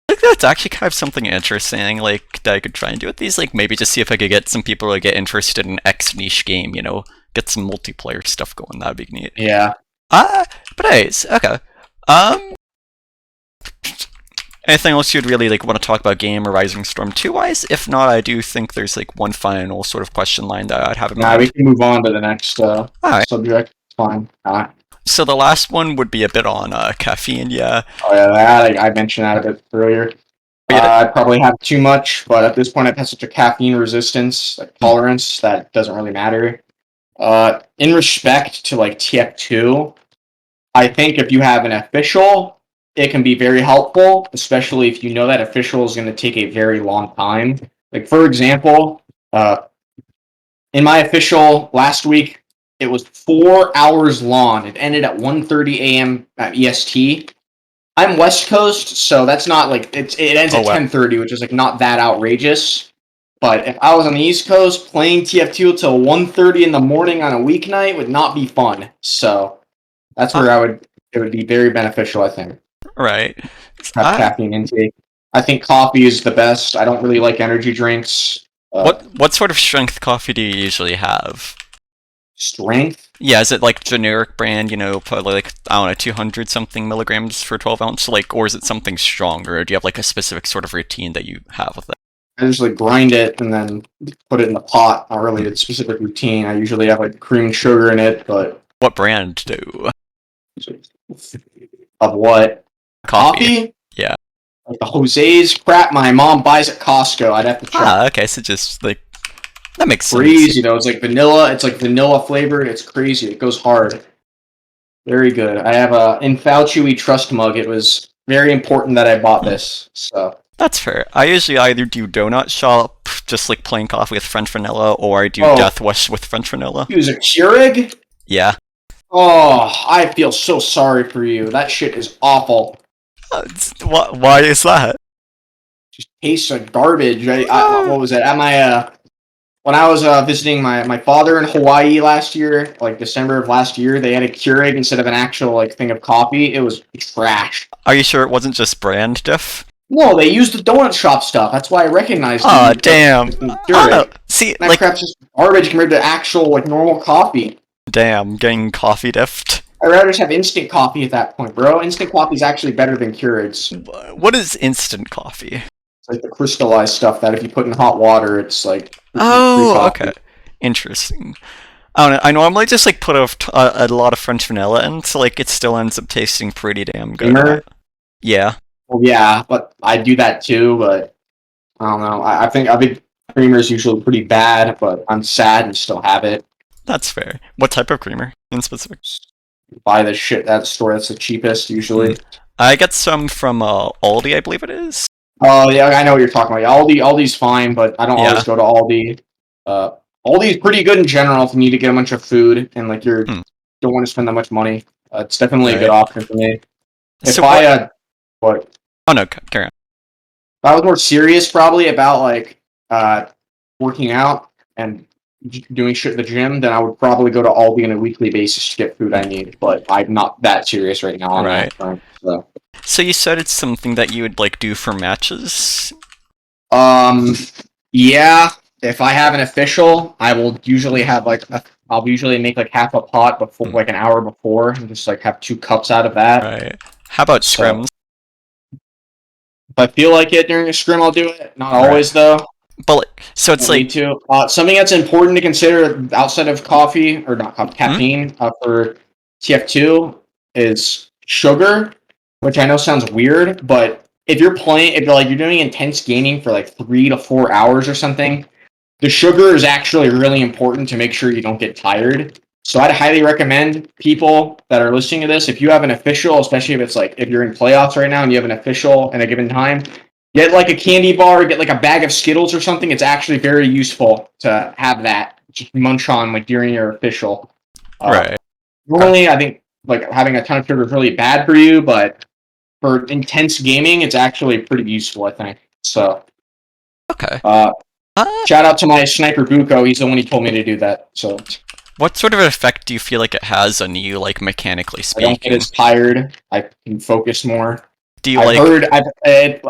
Speaker 1: I think that's actually kind of something interesting, like, that I could try and do with these. Like, maybe just see if I could get some people to get interested in X niche game, get some multiplayer stuff going. That'd be neat.
Speaker 2: Yeah.
Speaker 1: But anyways, okay. Anything else you'd really like want to talk about game or Rising Storm 2 wise? If not, I do think there's like one final sort of question line that I'd have in mind.
Speaker 2: We can move on to the next subject. It's fine.
Speaker 1: So the last one would be a bit on caffeine, yeah.
Speaker 2: Oh yeah, that I mentioned that a bit earlier. I probably have too much, but at this point I've had such a caffeine resistance, like tolerance, that it doesn't really matter. In respect to like TF2, I think if you have an official, it can be very helpful, especially if you know that official is going to take a very long time. Like for example, in my official last week, it was 4 hours long. It ended at 1:30 a.m. at EST. I'm West Coast, so that's not like it ends at 10:30, which is like not that outrageous. But if I was on the East Coast playing TF2 till 1:30 in the morning on a weeknight would not be fun. So that's where it would be very beneficial, I think.
Speaker 1: Right.
Speaker 2: Have caffeine intake. I think coffee is the best. I don't really like energy drinks.
Speaker 1: What sort of strength coffee do you usually have?
Speaker 2: Strength?
Speaker 1: Yeah, is it like generic brand, probably like, I don't know, 200 something milligrams for 12 ounce, like, or is it something stronger? Or do you have like a specific sort of routine that you have with it?
Speaker 2: I just like grind it and then put it in the pot. Not really a specific routine. I usually have like cream and sugar in it, but
Speaker 1: what brand do?
Speaker 2: Of what? Coffee?
Speaker 1: Yeah.
Speaker 2: Like the Jose's crap my mom buys at Costco. I'd have to check.
Speaker 1: Okay, so just like that makes sense.
Speaker 2: Crazy, it's like vanilla. It's like vanilla flavored. It's crazy. It goes hard. Very good. I have a in Fauci We Trust mug. It was very important that I bought this. So
Speaker 1: that's fair. I usually either do donut shop, just like plain coffee with French vanilla, or I do Death Wish with French vanilla.
Speaker 2: Use a Keurig?
Speaker 1: Yeah.
Speaker 2: Oh, I feel so sorry for you. That shit is awful.
Speaker 1: Why is that?
Speaker 2: just tastes like garbage.
Speaker 1: Uh,
Speaker 2: What was it? At my when I was visiting my father in Hawaii last year, like December of last year, they had a Keurig instead of an actual like thing of coffee. It was trash.
Speaker 1: are you sure it wasn't just brand diff?
Speaker 2: No, they used the donut shop stuff. That's why I recognized
Speaker 1: Aw,
Speaker 2: the
Speaker 1: damn. I don't know.
Speaker 2: Keurig.
Speaker 1: See,
Speaker 2: That
Speaker 1: like,
Speaker 2: crap's just garbage compared to actual like normal coffee.
Speaker 1: damn, getting coffee diffed.
Speaker 2: I'd rather just have instant coffee at that point, bro. Instant coffee is actually better than Keurigs.
Speaker 1: What is instant coffee?
Speaker 2: It's like the crystallized stuff that if you put in hot water, it's like free
Speaker 1: Oh,
Speaker 2: coffee.
Speaker 1: okay. Interesting. I don't know. I normally just like put a lot of French vanilla in, so like it still ends up tasting pretty damn good.
Speaker 2: Creamer?
Speaker 1: Yeah,
Speaker 2: Well, yeah, but I do that too. But I don't know. I think creamer is usually pretty bad, but I'm sad and still have it.
Speaker 1: that's fair. What type of creamer in specific?
Speaker 2: Buy the shit at the store that's the cheapest usually.
Speaker 1: I get some from Aldi, I believe it is.
Speaker 2: Oh yeah, I know what you're talking about. Aldi's fine, but I don't
Speaker 1: Yeah.
Speaker 2: always go to Aldi. Uh, Aldi's pretty good in general if you need to get a bunch of food and like you're
Speaker 1: Hmm.
Speaker 2: don't want to spend that much money. It's definitely a good
Speaker 1: Right.
Speaker 2: option for me. If
Speaker 1: So
Speaker 2: I
Speaker 1: what?
Speaker 2: what if
Speaker 1: Oh no, carry on.
Speaker 2: I was more serious probably about like uh working out and doing shit at the gym, then I would probably go to Aldi on a weekly basis to get food I need. But I'm not that serious right now on
Speaker 1: Right.
Speaker 2: that front. So
Speaker 1: So you said it's something that you would like do for matches.
Speaker 2: Um, yeah. If I have an official, I will usually have like I'll usually make like half a pot before,
Speaker 1: Hmm.
Speaker 2: like an hour before, and just like have 2 cups out of that.
Speaker 1: Right. How about
Speaker 2: So
Speaker 1: scrims?
Speaker 2: if I feel like it during a scrim, I'll do it. Not
Speaker 1: Right.
Speaker 2: always though.
Speaker 1: But like, so it's
Speaker 2: Don't need
Speaker 1: like,
Speaker 2: to. Something that's important to consider outside of coffee or not coffee,
Speaker 1: hmm?
Speaker 2: caffeine for TF2 is sugar, which I know sounds weird, but if you're playing, if you're like you're doing intense gaming for like 3 to 4 hours or something, the sugar is actually really important to make sure you don't get tired. So I'd highly recommend people that are listening to this, if you have an official, especially if it's like if you're in playoffs right now and you have an official at a given time, get like a candy bar, get like a bag of Skittles or something. It's actually very useful to have that just munch on like during your official. Uh,
Speaker 1: Right.
Speaker 2: Normally, I think like having a ton of sugar is really bad for you, but for intense gaming, it's actually pretty useful. I think so.
Speaker 1: Okay.
Speaker 2: Uh,
Speaker 1: Uh,
Speaker 2: Shout out to my sniper Buko. He's the one who told me to do that. So
Speaker 1: what sort of effect do you feel like it has on you, like mechanically
Speaker 2: I don't get
Speaker 1: speaking?
Speaker 2: as tired. I can focus more.
Speaker 1: Do you
Speaker 2: I've
Speaker 1: like,
Speaker 2: heard. I've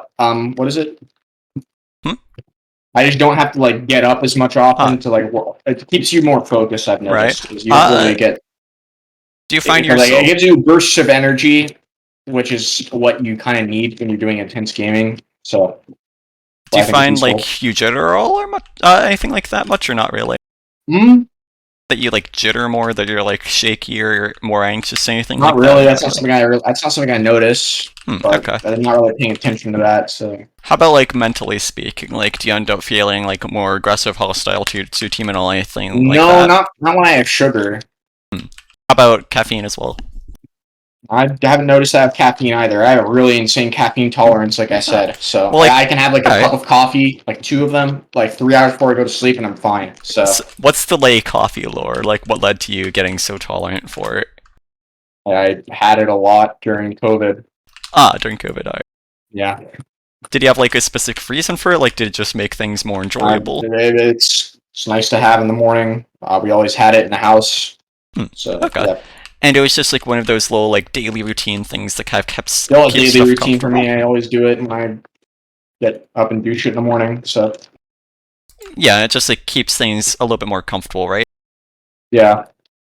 Speaker 2: what is it?
Speaker 1: hmm?
Speaker 2: I just don't have to like get up as much
Speaker 1: Ah,
Speaker 2: often to like work. It keeps you more focused. I've
Speaker 1: right.
Speaker 2: noticed because you don't really get
Speaker 1: Do you find
Speaker 2: because like it
Speaker 1: yourself,
Speaker 2: gives you bursts of energy, which is what you kind of need when you're doing intense gaming. So
Speaker 1: do you
Speaker 2: I think it's
Speaker 1: find
Speaker 2: useful.
Speaker 1: like you jitter at all or much, anything like that much or not really?
Speaker 2: Mm,
Speaker 1: That you like jitter more, that you're like shaky or you're more anxious, anything
Speaker 2: not
Speaker 1: like that?
Speaker 2: really.
Speaker 1: Or
Speaker 2: That's
Speaker 1: not
Speaker 2: not
Speaker 1: really?
Speaker 2: something that's not something I notice. But
Speaker 1: Okay.
Speaker 2: I'm not really paying attention to that. So
Speaker 1: How about like mentally speaking? Like, do you end up feeling like more aggressive, hostile to your team and all anything like
Speaker 2: no,
Speaker 1: that?
Speaker 2: not when I have sugar.
Speaker 1: Hmm. How about caffeine as well?
Speaker 2: I haven't noticed I have caffeine either. I have a really insane caffeine tolerance, like I
Speaker 1: Ah,
Speaker 2: said. So
Speaker 1: well, like,
Speaker 2: I can have like a
Speaker 1: alright.
Speaker 2: cup of coffee, like 2 of them, like 3 hours before I go to sleep, and I'm fine. So
Speaker 1: So what's the lay coffee lore? Like, what led to you getting so tolerant for it?
Speaker 2: I had it a lot during COVID.
Speaker 1: Ah, during COVID. Alright.
Speaker 2: Yeah,
Speaker 1: Did you have like a specific reason for it? Like, did it just make things more enjoyable?
Speaker 2: it's nice to have in the morning. We always had it in the house.
Speaker 1: Hmm.
Speaker 2: So
Speaker 1: Okay.
Speaker 2: yeah,
Speaker 1: And it was just like one of those little like daily routine things that kind of
Speaker 2: still a
Speaker 1: keeps
Speaker 2: daily
Speaker 1: stuff
Speaker 2: routine for
Speaker 1: comfortable.
Speaker 2: me. I always do it when I get up and do shit in the morning. So
Speaker 1: Yeah, it just like keeps things a little bit more comfortable, right?
Speaker 2: yeah,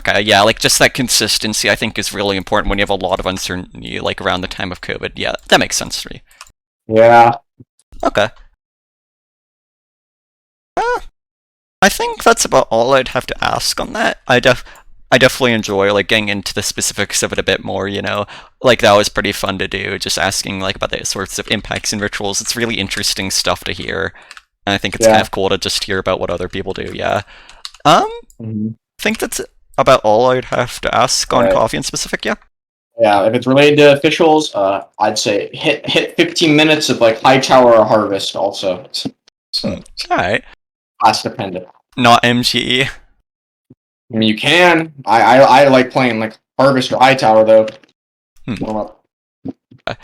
Speaker 1: Okay, yeah, like just that consistency I think is really important when you have a lot of uncertainty, like around the time of COVID. Yeah, that makes sense to me.
Speaker 2: yeah.
Speaker 1: Okay. Uh, I think that's about all I'd have to ask on that. I definitely enjoy like getting into the specifics of it a bit more, you know. Like that was pretty fun to do, just asking like about the sorts of impacts and rituals. It's really interesting stuff to hear. And I think it's kind
Speaker 2: Yeah.
Speaker 1: of cool to just hear about what other people do, yeah. I
Speaker 2: Mhm.
Speaker 1: think that's about all I'd have to ask
Speaker 2: All
Speaker 1: on
Speaker 2: right.
Speaker 1: coffee in specific, yeah.
Speaker 2: Yeah, if it's related to officials, I'd say hit 15 minutes of like Hightower or Harvest also. So
Speaker 1: Alright.
Speaker 2: class dependent.
Speaker 1: Not MGE.
Speaker 2: I mean, you can. I like playing like Harvest or Hightower though.
Speaker 1: Hmm.
Speaker 2: Warm up.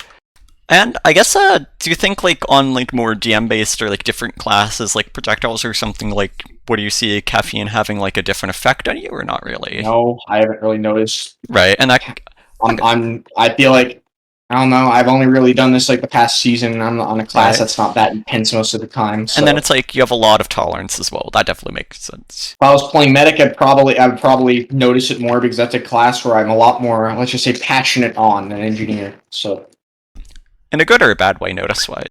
Speaker 1: And I guess, do you think like on like more GM based or like different classes, like projectiles or something, like what do you see caffeine having like a different effect on you, or not really?
Speaker 2: No, I haven't really noticed.
Speaker 1: Right, and that okay,
Speaker 2: I feel like, I don't know, I've only really done this like the past season, and I'm on a class
Speaker 1: right.
Speaker 2: that's not that intense most of the time,
Speaker 1: And then
Speaker 2: so.
Speaker 1: it's like you have a lot of tolerance as well. That definitely makes sense.
Speaker 2: If I was playing medic, I would probably notice it more because that's a class where I'm a lot more, let's just say, passionate on than engineer. So
Speaker 1: In a good or a bad way, notice why.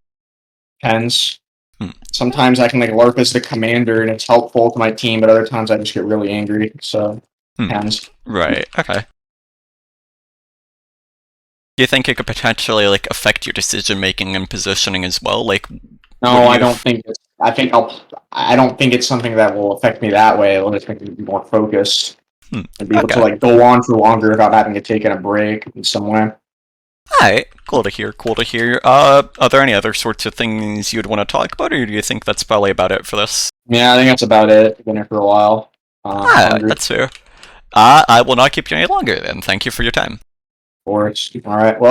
Speaker 2: depends.
Speaker 1: Hmm.
Speaker 2: Sometimes I can like LARP as the commander and it's helpful to my team, but other times I just get really angry. So
Speaker 1: Hmm.
Speaker 2: depends.
Speaker 1: Right. Okay. Do you think it could potentially like affect your decision making and positioning as well? Like, would
Speaker 2: No, I
Speaker 1: you?
Speaker 2: don't think it's. I don't think it's something that will affect me that way. It'll just make me be more focused
Speaker 1: Hmm.
Speaker 2: and be able to
Speaker 1: Okay.
Speaker 2: like go on for longer without having to take a break in some way.
Speaker 1: Alright, cool to hear, cool to hear. Are there any other sorts of things you'd want to talk about, or do you think that's probably about it for this?
Speaker 2: Yeah, I think that's about it. Been here for a while.
Speaker 1: Alright,
Speaker 2: Hungry, of
Speaker 1: that's fair. I will not keep you any longer then. Thank you for your time.
Speaker 2: course. All right. Well.